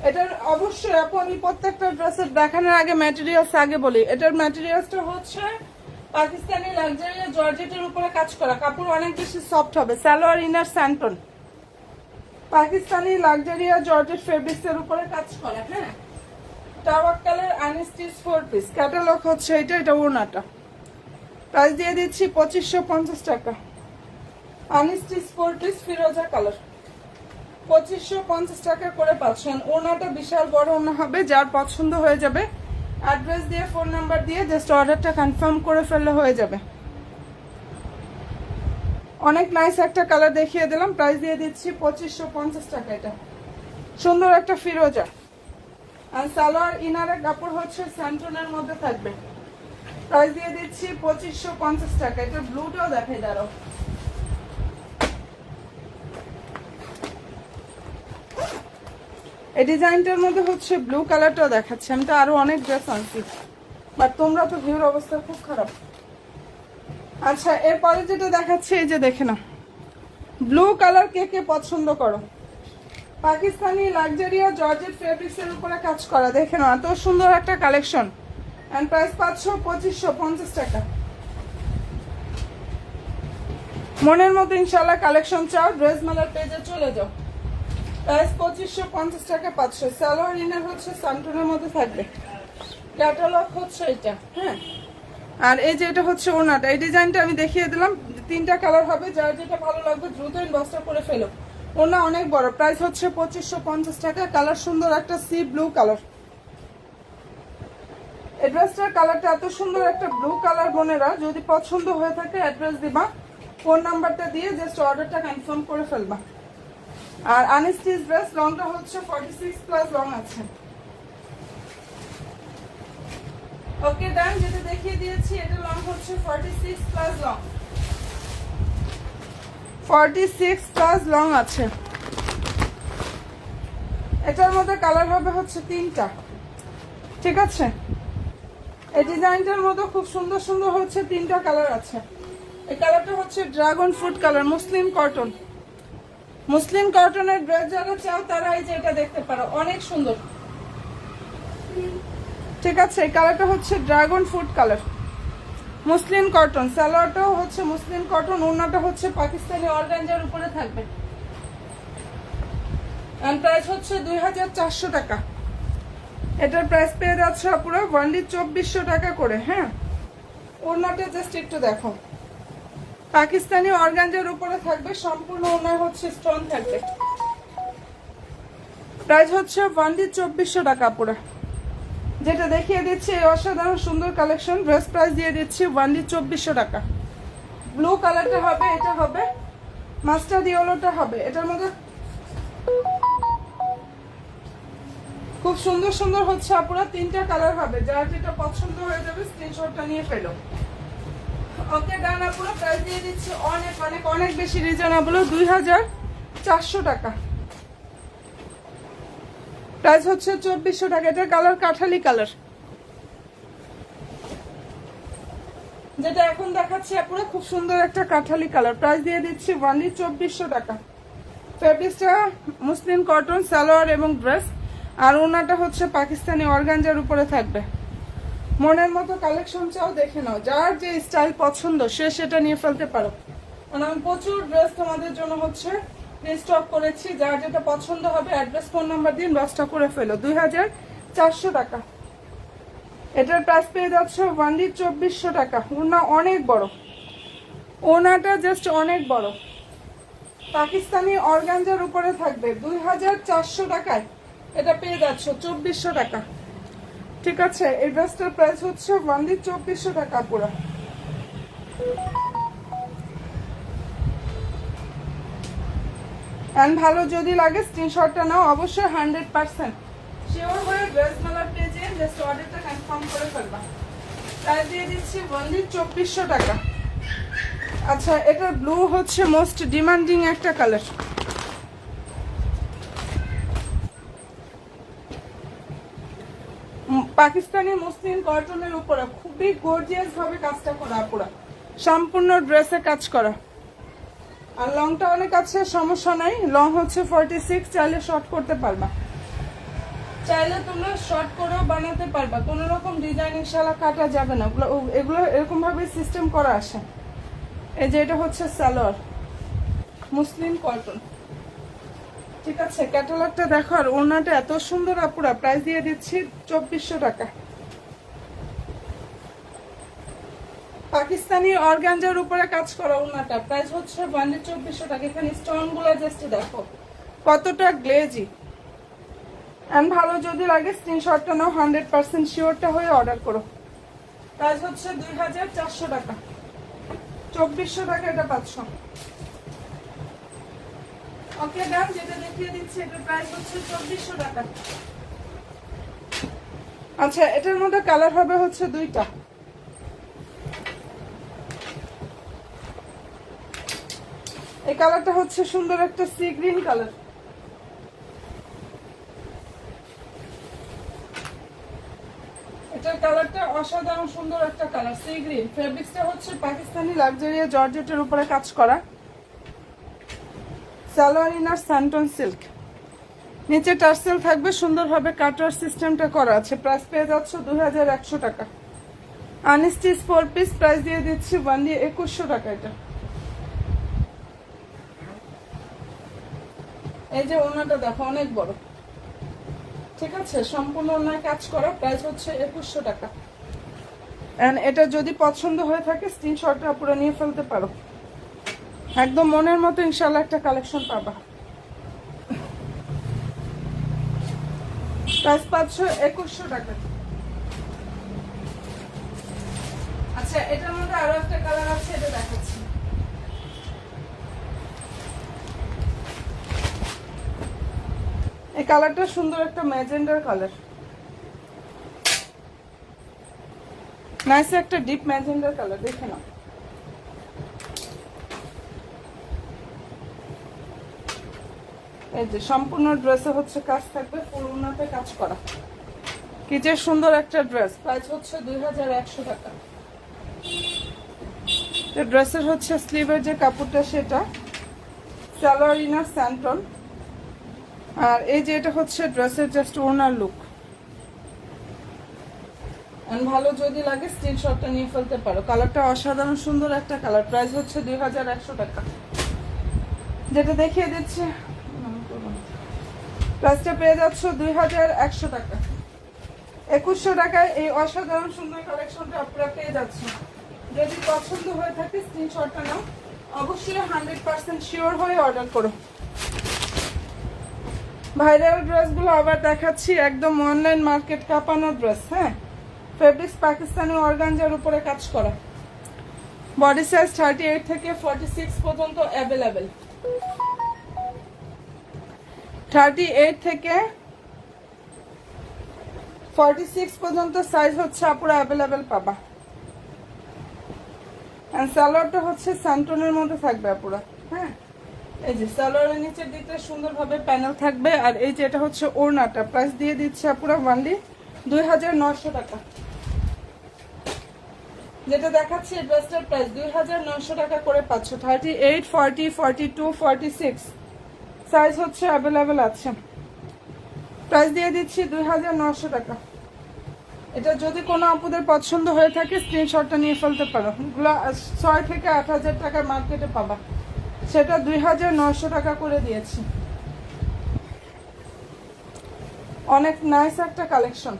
এটার অবশ্যই আপু আমি প্রত্যেকটা ড্রেসের দেখানোর আগে ম্যাটেরিয়ালস আগে বলি। এটার ম্যাটেরিয়ালসটা হচ্ছে পাকিস্তানি লাক্সারি জর্জেটের উপরে কাজ করা, কাপড় অনেক বেশি সফট হবে। সালোয়ার ইনার স্যান্টন, পাকিস্তানি লাক্সারিয়া জর্জেট ফেব্রিক্সের উপরে কাজ করা। হ্যাঁ, টাওয়াক্কালের আনস্টিচ 4 পিস ক্যাটালগ হচ্ছে এটা। এটা ওড়নাটা, প্রাইস দিয়ে দিচ্ছি 2550 টাকা। আনস্টিচ 4 পিস ফিরোজা কালার, 2550 টাকা করে পাচ্ছেন। ওড়নাটা বিশাল বড় ওড়না হবে, যার পছন্দ হয়ে যাবে অ্যাড্রেস দিয়ে ফোন নাম্বার দিয়ে জাস্ট অর্ডারটা কনফার্ম করে ফেললে হয়ে যাবে। অনেক নাইস একটা কালার দেখিয়ে দিলাম, প্রাইস দিয়ে দিচ্ছি 2550 টাকা। এটা সুন্দর একটা ফিরোজা। আর সালোয়ার ইনারের কাপড় হচ্ছে স্যান্টনের মধ্যে থাকবে। প্রাইস দিয়ে দিচ্ছি 2550 টাকা। এটা ব্লুটাও দেখাই দাঁড়াও। এই ডিজাইনটার মধ্যে হচ্ছে ব্লু কালারটাও দেখাচ্ছি। আমি তো আরো অনেক ড্রেস আনছি, বাট তোমরা তো ভিউর অবস্থা খুব খারাপ। আচ্ছা, এরপরে যেটা দেখাচ্ছি, এই যে দেখে না, ব্লু কালার কে কে পছন্দ করো? পাকিস্তানি লাক্সারিয়া জর্জেট ফেব্রিক্সের উপরে কাজ করা, দেখে না এত সুন্দর একটা কালেকশন। এন্ড প্রাইস পাচ্ছ 2550 টাকা। মনের মতো ইনশাল্লাহ কালেকশন চাও, ড্রেস মেলার পেজে চলে যাও। প্রাইস 2550 টাকা পাচ্ছ। সালোয়ার ইনার হচ্ছে সান্টুনের মধ্যে থাকবে, ক্যাটালগ হচ্ছে এটা। হ্যাঁ, আর এই যে এটা হচ্ছে ওনাটা। এই ডিজাইনটা আমি দেখিয়ে দিলাম, 3টা কালার হবে, যার যেটা ভালো লাগবে দ্রুত ইনবক্সটা করে ফেলো। ওনা অনেক বড়। প্রাইস হচ্ছে 2550 টাকা। কালার সুন্দর একটা সি ব্লু কালার। অ্যাড্রেসটার কালারটা এত সুন্দর একটা ব্লু কালার। বোনেরা যদি পছন্দ হয়ে থাকে অ্যাড্রেস দিবা, ফোন নাম্বারটা দিয়ে জাস্ট অর্ডারটা কনফার্ম করে ফেলবা। আর আনস্টিচ ড্রেস, লংটা হচ্ছে 46 প্লাস লং আছে। ওকে ডান, যেটা দেখিয়ে দিয়েছি এটা লং হচ্ছে 46 প্লাস লং, 46 প্লাস লং আছে। এটার মধ্যে কালার হবে হচ্ছে 3টা, ঠিক আছে? এই ডিজাইনটার মধ্যে খুব সুন্দর সুন্দর হচ্ছে 3টা কালার আছে। এই কালারটা হচ্ছে ড্রাগন ফ্রুট কালার, মুসলিম কটন। মুসলিম কটনের ড্রেস যারা চাও তারা এই যে এটা দেখতে পারো, অনেক সুন্দর, ঠিক আছে? এই কালারটা হচ্ছে ড্রাগন ফ্রুট কালার, মুসলিম কটন। সালোয়ারটাও হচ্ছে মুসলিম কটন, ওড়নাটা হচ্ছে পাকিস্তানি অর্গানজার উপরে থাকবে। এন্ড প্রাইস হচ্ছে 2400 টাকা। এটার প্রাইস পেয়ে যাচ্ছে পুরো ওয়ানলি 2400 টাকা করে। হ্যাঁ, ওড়নাটা জাস্ট একটু দেখো, পাকিস্তানি অর্গানজার উপরে থাকবে, সম্পূর্ণ ওড়না হচ্ছে স্টোন থাকবে। প্রাইস হচ্ছে ওয়ানলি 2400 টাকা পুরো। যেটা দেখিয়ে দিচ্ছি এই অসাধারণ সুন্দর কালেকশন, ড্রেস প্রাইস দিয়ে দিচ্ছি ওয়ানলি 2400 টাকা। ব্লু কালারটা হবে, এটা হবে মাস্টার্ড ইয়েলোটা হবে। এটার মধ্যে খুব সুন্দর সুন্দর হচ্ছে আপুরা 3টা কালার হবে, যার যেটা পছন্দ হয়ে যাবে স্ক্রিনশটটা নিয়ে ফেলো। ওকে ডান আপুরা, প্রাইস দিয়ে দিচ্ছি অনেক অনেক অনেক বেশি রিজনেবল, 2400 টাকা। প্রাইস হচ্ছে 2400 টাকা। এটার কালার কাঠালি কালার, যেটা এখন দেখাচ্ছি আপুরা খুব সুন্দর একটা কাঠালি কালার। প্রাইস দিয়ে দিচ্ছি ওয়ানলি 2400 টাকা। ফেব্রিক্সটা মুসলিম কটন, সালোয়ার এবং ড্রেস, আর ওনাটা হচ্ছে পাকিস্তানি অর্গানজার উপরে থাকবে। মনের মতো কালেকশন চাও দেখে নাও, যার যে স্টাইল পছন্দ সে সেটা নিয়ে ফেলতে পারো। মানে আমি প্রচুর ড্রেস তোমাদের জন্য হচ্ছে স্টক করেছি, যার যেটা পছন্দ হবে অ্যাড্রেস ফোন নাম্বার দিয়ে বক্সটা করে ফেলো। 2400 টাকা। এটার প্রাইস পেয়ে যাচ্ছে ওয়ানলি 2400 টাকা। ওনা অনেক বড়, ওনাটা জাস্ট অনেক বড়, পাকিস্তানি অর্গানজার উপরে থাকবে। 2400 টাকায় এটা পেয়ে যাচ্ছ 2400 টাকা, ঠিক আছে? এই ড্রেসটার প্রাইস হচ্ছে ওয়ানলি 2400 টাকা পুরো। এন্ড ভালো যদি লাগে স্ক্রিনশটটা নাও, অবশ্যই 100% শিওর হয়ে ড্রেস মেলার পেজে জাস্ট অর্ডারটা কনফার্ম করে ফেলবা। প্রাইস দিয়ে দিচ্ছি ওনলি 2400 টাকা। আচ্ছা, এটার ব্লু হচ্ছে মোস্ট ডিমান্ডিং একটা কালার। পাকিস্তানি মুসলিম কটনের উপরে খুবই গর্জিয়াস ভাবে কাজটা করা, পুরো সম্পূর্ণ ড্রেসে কাজ করা। আর লংটা অনেক আছে, সমস্যা নাই। লং হচ্ছে 46, চাইলে শর্ট করতে পারবা, চাইলে তোমরা শর্ট করেও বানাতে পারবা, কোনো রকম ডিজাইন ইনশাআল্লাহ কাটা যাবে না। এগুলো এরকম ভাবে সিস্টেম করা আসে। এই যে এটা হচ্ছে সালোয়ার, মুসলিম কটন, ঠিক আছে? ক্যাটালগটা দেখো, আর ওড়নাটা এত সুন্দর আপুরা। প্রাইস দিয়ে দিচ্ছি 2400 টাকা। পাকিস্তানি অর্গানজার উপরে কাজ করা ওড়নাটা, প্রাইস হচ্ছে 2400 টাকা। এখানে স্টোন গুলো জাস্ট দেখো কতটা গ্লেজি। এন্ড ভালো যদি লাগে স্ক্রিনশটটা নাও, 100% শিওরটা হয়ে অর্ডার করো। প্রাইস হচ্ছে 2400 টাকা। 2400 টাকা এটা পাচ্ছ। ওকে ডান, যেটা দেখিয়ে দিচ্ছি এটার প্রাইস হচ্ছে 2400 টাকা। আচ্ছা, এটার মধ্যে কালার হবে হচ্ছে 2টা। এই কালারটা হচ্ছে সুন্দর একটা সি গ্রিন কালার। এটার কালারটা অসাধারণ সুন্দর একটা কালার, সি গ্রিন। ফেব্রিক্সটা হচ্ছে পাকিস্তানি লাক্সারিয়া জর্জেটের উপরে কাজ করা। সালোয়ার ইনার স্যান্টন সিল্ক, নিচে টার্সেল থাকবে, সুন্দরভাবে কাটার সিস্টেমটা করা আছে। প্রাইস পেয়ে যাচ্ছে 2100 টাকা। আনস্টিচ 4 পিস, প্রাইস দিয়ে দিচ্ছি ওয়ানলি 2100 টাকা। এটা এই যে ওনাটা দেখো অনেক বড়, ঠিক আছে, সম্পূর্ণ ওনার কাজ করা। প্রাইস হচ্ছে 2100 টাকা। এন্ড এটা যদি পছন্দ হয়ে থাকে স্ক্রিনশটটা পুরো নিয়ে ফেলতে পারো। একদম মনের মতো ইনশাআল্লাহ একটা কালেকশন পাবা। প্রাইস পাচ্ছ 2100 টাকা। আচ্ছা, এটার মধ্যে আরো একটা কালার আছে, এটা দেখাচ্ছি। এই কালারটা সুন্দর একটা ম্যাজেন্ডার কালার, নাইস একটা ডিপ ম্যাজেন্ডার কালার, দেখে নাও। এই যে সম্পূর্ণ ড্রেসে হচ্ছে কাজ থাকবে, ফুল ওড়নাতে কাজ করা। কি যে সুন্দর একটা ড্রেস। প্রাইস হচ্ছে 2100 টাকা। ড্রেসের হচ্ছে স্লিভের যে কাপড়টা সেটা, সালোয়ার ইনার স্যান্টন। আর এই যে এটা হচ্ছে ড্রেসের জাস্ট ওড়নার লুক। ভালো যদি লাগে স্ক্রিনশটটা নিয়ে ফেলতে পারো। কালারটা অসাধারণ সুন্দর একটা কালার। প্রাইস হচ্ছে 2100 টাকা। যেটা দেখিয়ে দিচ্ছে প্রাইসটা পেয়ে যাচ্ছ 2100 টাকা। 2100 টাকায় এই অসাধারণ সুন্দর কালেকশনটা আপনারা পেয়ে যাচ্ছেন। যদি পছন্দ হয়ে থাকে স্ক্রিনশটটা নাও, অবশ্যই 100% শিওর হয়ে অর্ডার করো। ভাইরাল ড্রেসগুলো আবার দেখাচ্ছি, একদম অনলাইন মার্কেট কাঁপানো ড্রেস। হ্যাঁ, ফেব্রিক্স পাকিস্তানি অর্গানজার উপরে কাজ করা। বডি সাইজ 38 থেকে 46 পর্যন্ত অ্যাভেলেবেল। 38 থেকে 46 পর্যন্ত সাইজ হচ্ছে আপুরা অ্যাভেলেবেল পাবা। এন্ড সালোয়ারটা হচ্ছে স্যান্টনের মধ্যে থাকবে আপুরা। হ্যাঁ, এই যে সালোয়ারের নিচের দিকটা সুন্দরভাবে প্যানেল থাকবে। আর এই যে এটা হচ্ছে ওড়নাটা। প্রাইস দিয়ে দিচ্ছে আপুরা ওয়ানলি 2900 টাকা। যেটা দেখাচ্ছি এই ড্রেসটার প্রাইস 2900 টাকা করে পাচ্ছ। 38, 40, 42, 46 সাইজ হচ্ছে অ্যাভেলেবেল আছে। প্রাইস দিয়ে দিচ্ছি 2900 টাকা। এটা যদি কোনো আপুদের পছন্দ হয়ে থাকে স্ক্রিনশটটা নিয়ে ফেলতে পারো। এগুলো 6 থেকে 8000 টাকার মার্কেটে পাবা, সেটা 2900 টাকা করে দিয়েছি। অনেক নাইস একটা কালেকশন।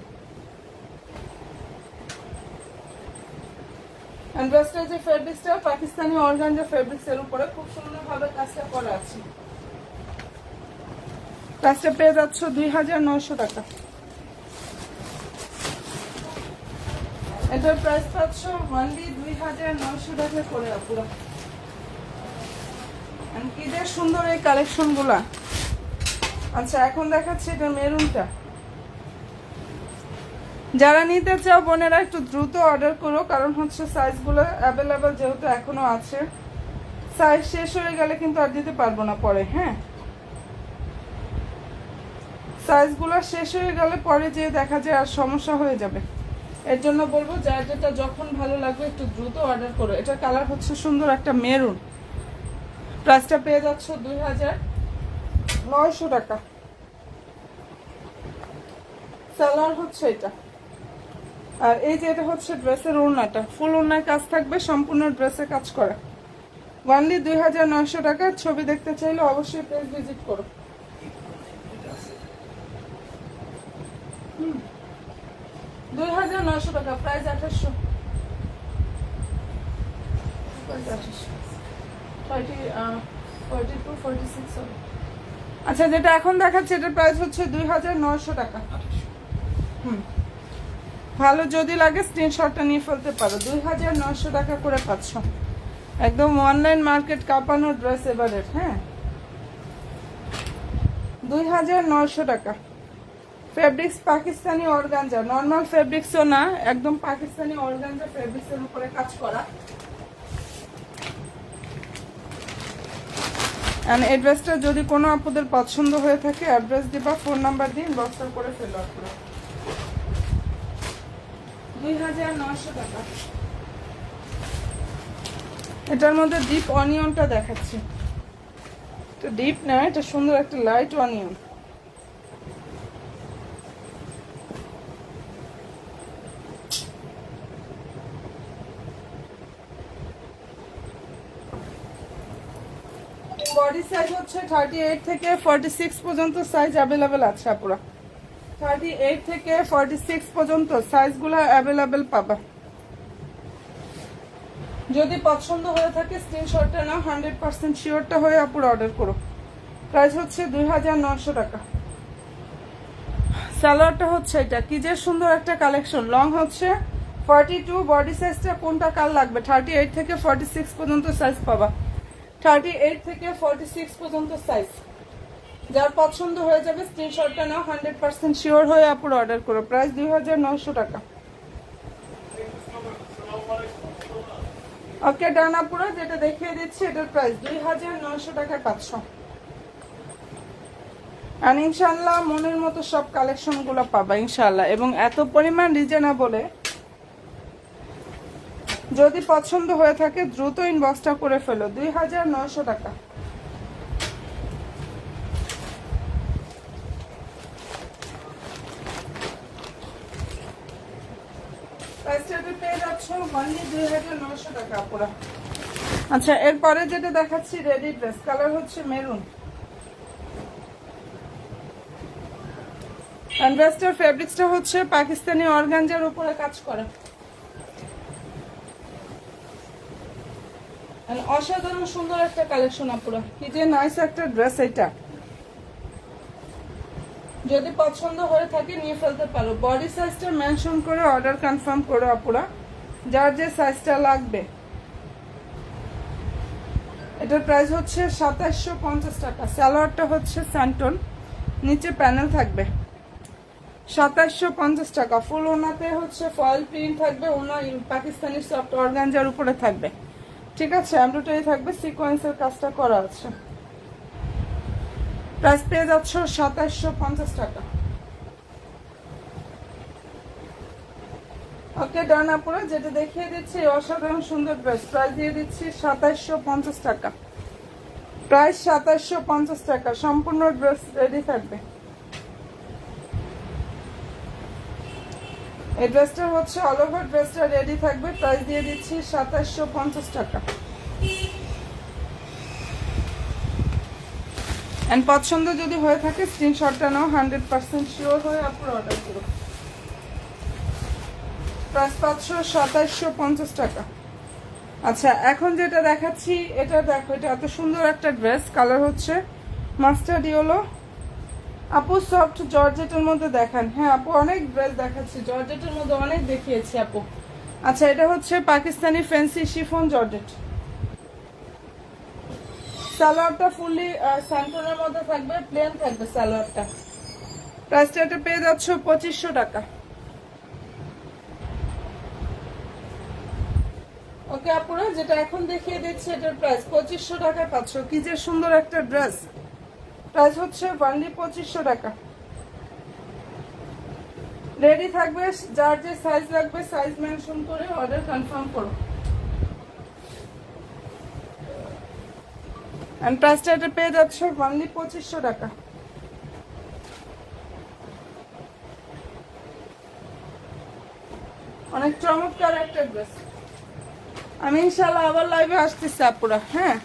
ড্রেসটা যে ফেব্রিক্সটা পাকিস্তানি অর্গানজা ফেব্রিক্সের উপরে খুব সুন্দরভাবে কাজটা করা আছে। কাজটা পেয়ে যাচ্ছ 2900 টাকা। এটার প্রাইস পাচ্ছ ওনলি 2900 টাকা করে আপুরা। কি যে সুন্দর এই কালেকশন গুলা। আচ্ছা, এখন দেখাচ্ছি এটা মেরুনটা। যারা নিতে চাও বোনেরা একটু দ্রুত অর্ডার করো, কারণ হচ্ছে সাইজগুলো অ্যাভেলেবেল যেহেতু এখনো আছে। সাইজ শেষ হয়ে গেলে কিন্তু আর দিতে পারবো না পরে। হ্যাঁ, সাইজগুলো শেষ হয়ে গেলে পরে যে দেখা যায় আর সমস্যা হয়ে যাবে। এর জন্য বলবো যার যেটা যখন ভালো লাগবে একটু দ্রুত অর্ডার করো। এটা কালার হচ্ছে সুন্দর একটা মেরুন। প্রাইসটা পেয়ে যাচ্ছ 2900 টাকা। সালোয়ার হচ্ছে এটা। আর এই যে এটা হচ্ছে ড্রেসের ওড়নাটা, ফুল ওড়নায় কাজ থাকবে, সম্পূর্ণ ড্রেসে কাজ করা। ওনলি 2900 টাকা। ছবি দেখতে চাইলে অবশ্যই পেজ ভিজিট করো। 2900 টাকা। প্রাইস 2800। আচ্ছা, যেটা এখন দেখাচ্ছে এটার প্রাইস হচ্ছে 2900 টাকা। ভালো যদি লাগে স্ক্রিনশটটা নিয়ে ফেলতে পারো। 2900 টাকা করে পাচ্ছ। একদম অনলাইন মার্কেট কাঁপানো ড্রেস এবারের। হ্যাঁ, 2900 টাকা। ফেব্রিক্স পাকিস্তানি অর্গানজা, নর্মাল ফেব্রিক্সও না, একদম পাকিস্তানি অর্গানজা ফেব্রিক্সের উপরে কাজ করা। অ্যান্ড অ্যাড্রেসটা যদি কোনো আপনাদের পছন্দ হয়ে থাকে অ্যাড্রেস দিবা, ফোন নাম্বার দিয়ে ইনবক্স করে ফেলো আপনারা। 2900 টাকা। এটার মধ্যে ডিপ অনিয়নটা দেখাচ্ছি, এটা ডিপ না, এটা সুন্দর একটা লাইট অনিয়ন। বডি সাইজ হচ্ছে 38 থেকে 46 পর্যন্ত সাইজ অ্যাভেলেবেল আছে আপুরা। 38 থেকে 46 পর্যন্ত সাইজগুলো অ্যাভেলেবেল পাবা। যদি পছন্দ হয়ে থাকে স্ক্রিনশটটা নাও, 100% শিওরটা হয়ে আপুরা অর্ডার করো। প্রাইস হচ্ছে 2900 টাকা। সালোয়ারটা হচ্ছে এটা, কি যে সুন্দর একটা কালেকশন। লং হচ্ছে 42, বডি সাইজটা কোনটা কার লাগবে, 38 থেকে 46 পর্যন্ত সাইজ পাবা। 38 থেকে 46 পর্যন্ত সাইজ, যার পছন্দ হয়ে যাবে স্ক্রিনশটটা নাও, 100% শিওর হয়ে আপুর অর্ডার করো। প্রাইস 2900 টাকা। ওকে ডান আপুরা, যেটা দেখিয়ে দিচ্ছি এটার প্রাইস 2900 টাকায় 500। আর ইনশাল্লাহ মনের মতো সব কালেকশনগুলো পাবা ইনশাল্লাহ, এবং এত পরিমাণ রিজনেবলে। যদি পছন্দ হয়ে থাকে দ্রুত ইনবক্সটা করে ফেলো। 2900 টাকা। পেয়ে যাচ্ছ অনলি 2900 টাকা পুরা। আচ্ছা, এরপরে যেটা দেখাচ্ছি রেডি ড্রেস, কালার হচ্ছে মেরুন। ড্রেসটার ফেব্রিক্সটা হচ্ছে পাকিস্তানি অর্গানজার উপরে কাজ করা। অসাধারণ সুন্দর একটা কালেকশন আপুরা, কি যে নাইস একটা ড্রেস এটা। যদি পছন্দ হয়ে থাকে নিয়ে ফেলতে পারো। বডি সাইজটা মেনশন করে অর্ডার কনফার্ম করো আপুরা, যার যে সাইজটা লাগবে। এটার প্রাইস হচ্ছে 2750 টাকা। সালোয়ারটা হচ্ছে স্যান্টন, নিচে প্যানেল থাকবে। 2750 টাকা। ফুল ওনাতে হচ্ছে ফয়েল প্রিন্ট থাকবে, ওনা পাকিস্তানি সফট অর্গানজার উপরে থাকবে। ঠিক আছে, এমব্রয়ডারি থাকবে, সিকোয়েন্সের কাজটা করা আছে। প্রাইস পেয়ে যাচ্ছ 2750 টাকা। ওকে ডান আপুরা, যেটা দেখিয়ে দিচ্ছি অসাধারণ সুন্দর ড্রেস, প্রাইস দিয়ে দিচ্ছি 2750 টাকা। প্রাইস 2750 টাকা। সম্পূর্ণ ড্রেস রেডি থাকবে। এই ড্রেসটা হচ্ছে অল ওভার ড্রেসটা রেডি থাকবে। প্রাইস দিয়ে দিচ্ছি 2750 টাকা। এন্ড পছন্দ যদি হয়ে থাকে স্ক্রিনশটটা নাও, 100% শিওর হয়ে আপনার অর্ডার করুন। প্রাইস পাচ্ছ 2750 টাকা। আচ্ছা, এখন যেটা দেখাচ্ছি এটা দেখো, এটা এত সুন্দর একটা ড্রেস, কালার হচ্ছে মাস্টার্ড ইয়েলো। আপু সফট জর্জেটের মধ্যে দেখান। হ্যাঁ আপু, অনেক ড্রেস দেখাচ্ছি, জর্জেটের মধ্যে অনেক দেখিয়েছি আপু। আচ্ছা, এটা হচ্ছে পাকিস্তানি ফ্যান্সি শিফন জর্জেট। সালোয়ারটা ফুললি স্যান্টনের মধ্যে থাকবে, প্লেন থাকবে সালোয়ারটা। প্রাইসটা এটা পেয়ে যাচ্ছ 2500 টাকা। ওকে আপুরা, যেটা এখন দেখিয়ে দিচ্ছি এটার প্রাইস 2500 টাকায় পাচ্ছ। কি যে সুন্দর একটা ড্রেস। প্রাইস হচ্ছে অনলি 2500 টাকা। রেডি থাকবে, যার যে সাইজ লাগবে সাইজ মেনশন করে অর্ডার কনফার্ম করো। এন্ড প্রাইসটা এটা পেয়ে যাচ্ছে অনলি 2500 টাকা। অনেক চমৎকার একটা ড্রেস। আমি ইনশাআল্লাহ আবার লাইভে আসতেছি আপুরা। হ্যাঁ,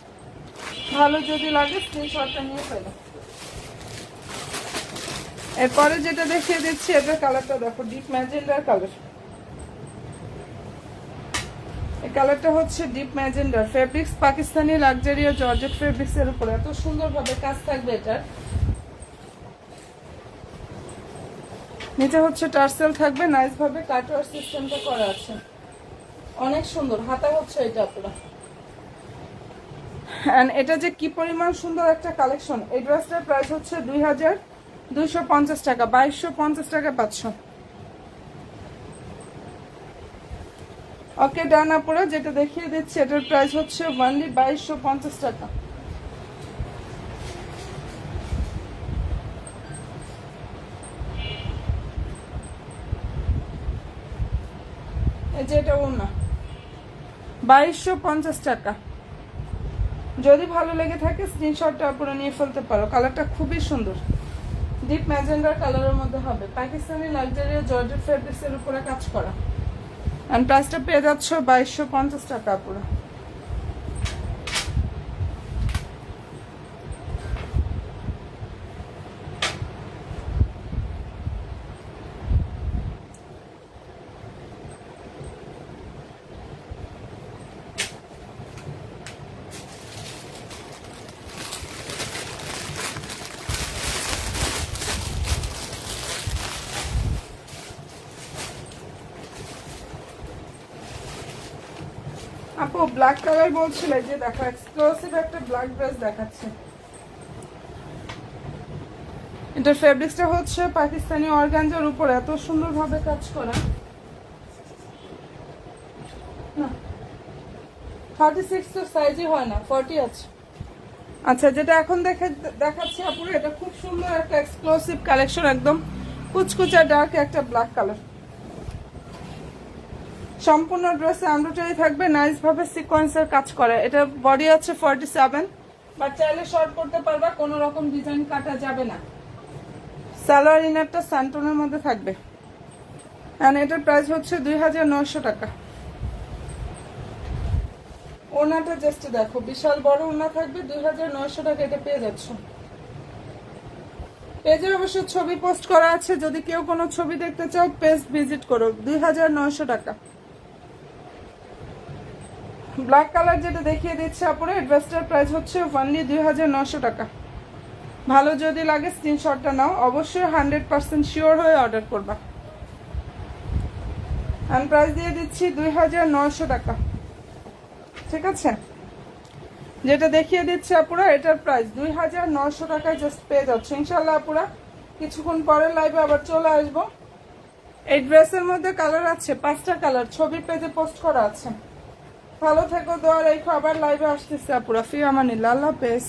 ভালো যদি লাগে স্ক্রিনশটটা নিয়ে ফেলো। এরপরে যেটা দেখিয়ে দিচ্ছি এটার কালারটা দেখো, ডিপ ম্যাজেন্ডার কালার। এই কালারটা হচ্ছে ডিপ ম্যাজেন্ডার। Fabrics Pakistani luxury georgette fabrics এর উপরে এত সুন্দরভাবে কাজ থাকবে এটার। নিচে হচ্ছে টার্সেল থাকবে, নাইস ভাবে কাটওয়ার সিস্টেমটা করা আছে, অনেক সুন্দর। হাতা হচ্ছে এটা পুরো। এন্ড এটা যে কি পরিমাণ সুন্দর একটা কালেকশন। এই ড্রেসটার প্রাইস হচ্ছে 2250 টাকা। 2250 টাকা পাচ্ছ। ওকে ডান আপুরা, যেটা দেখিয়ে দিচ্ছি এটার প্রাইস হচ্ছে অনলি 2250 টাকা। এই যে এটা ওড়না 2250 টাকা। যদি ভালো লেগে থাকে স্ক্রিনশটটা পুরো নিয়ে ফেলতে পারো। কালারটা খুবই সুন্দর, ডিপ ম্যাজেন্ডার কালারের মধ্যে হবে। পাকিস্তানি লাক্সারি জর্জেট ফেব্রিক্সের উপরে কাজ করা। এন্ড প্রাইসটা পেয়ে যাচ্ছ 2250 টাকা পুরো। আপু ব্ল্যাক কালার বলছিলে, যে দেখো এক্সক্লুসিভ একটা ব্ল্যাক ড্রেস দেখাচ্ছে। এটার ফেব্রিক্সটা হচ্ছে পাকিস্তানি অর্গানজার উপর এত সুন্দরভাবে কাজ করা। না 36 তো সাইজই হয় না, 40 আছে। আচ্ছা, যেটা এখন দেখাচ্ছি আপুরে, এটা খুব সুন্দর একটা এক্সক্লুসিভ কালেকশন, একদম কুচকুচা ডার্ক একটা ব্ল্যাক কালার। সম্পূর্ণ ড্রেসে এমব্রয়ডারি থাকবে, নাইস ভাবে সিকোয়েন্সের কাজ করে। এটা বডি আছে 47, বাট চাইলে শর্ট করতে পারবা, কোনো রকম ডিজাইন কাটা যাবে না। সালোয়ার ইনারটা স্যান্টনের মধ্যে থাকবে। এন্ড এটার প্রাইস হচ্ছে 2900 টাকা। ওনাটা জাস্ট দেখো, বিশাল বড় ওনা থাকবে, 2900 টাকা এটা পেয়ে যাচ্ছ। পেজে অবশ্য ছবি পোস্ট করা আছে, যদি কেউ কোনো ছবি দেখতে চাও পেজ ভিজিট করো। 2900 টাকা। ব্ল্যাক কালার যেটা দেখিয়ে দিচ্ছে আপুরে, ড্রেসটার প্রাইস হচ্ছে অনলি 2900 টাকা। ভালো যদি লাগে স্ক্রিনশটটা নাও, অবশ্যই 100% শিওর হয়ে অর্ডার করবা। আমি প্রাইস দিয়ে দিচ্ছি 2900 টাকা, ঠিক আছে? যেটা দেখিয়ে দিচ্ছে আপুরা, এটার প্রাইস 2900 টাকায় জাস্ট পেয়ে যাচ্ছে ইনশাল্লাহ। আপুরা কিছুক্ষণ পরে লাইভে আবার চলে আসবো। এই ড্রেসের মধ্যে কালার আছে 5টা কালার, ছবি পেজে পোস্ট করা আছে। ভালো থেকো, দোয়া রেখো, আবার লাইভে আসতেছে আপুরা। ফি আমানিল্লাহ, আল্লাহ হাফেজ।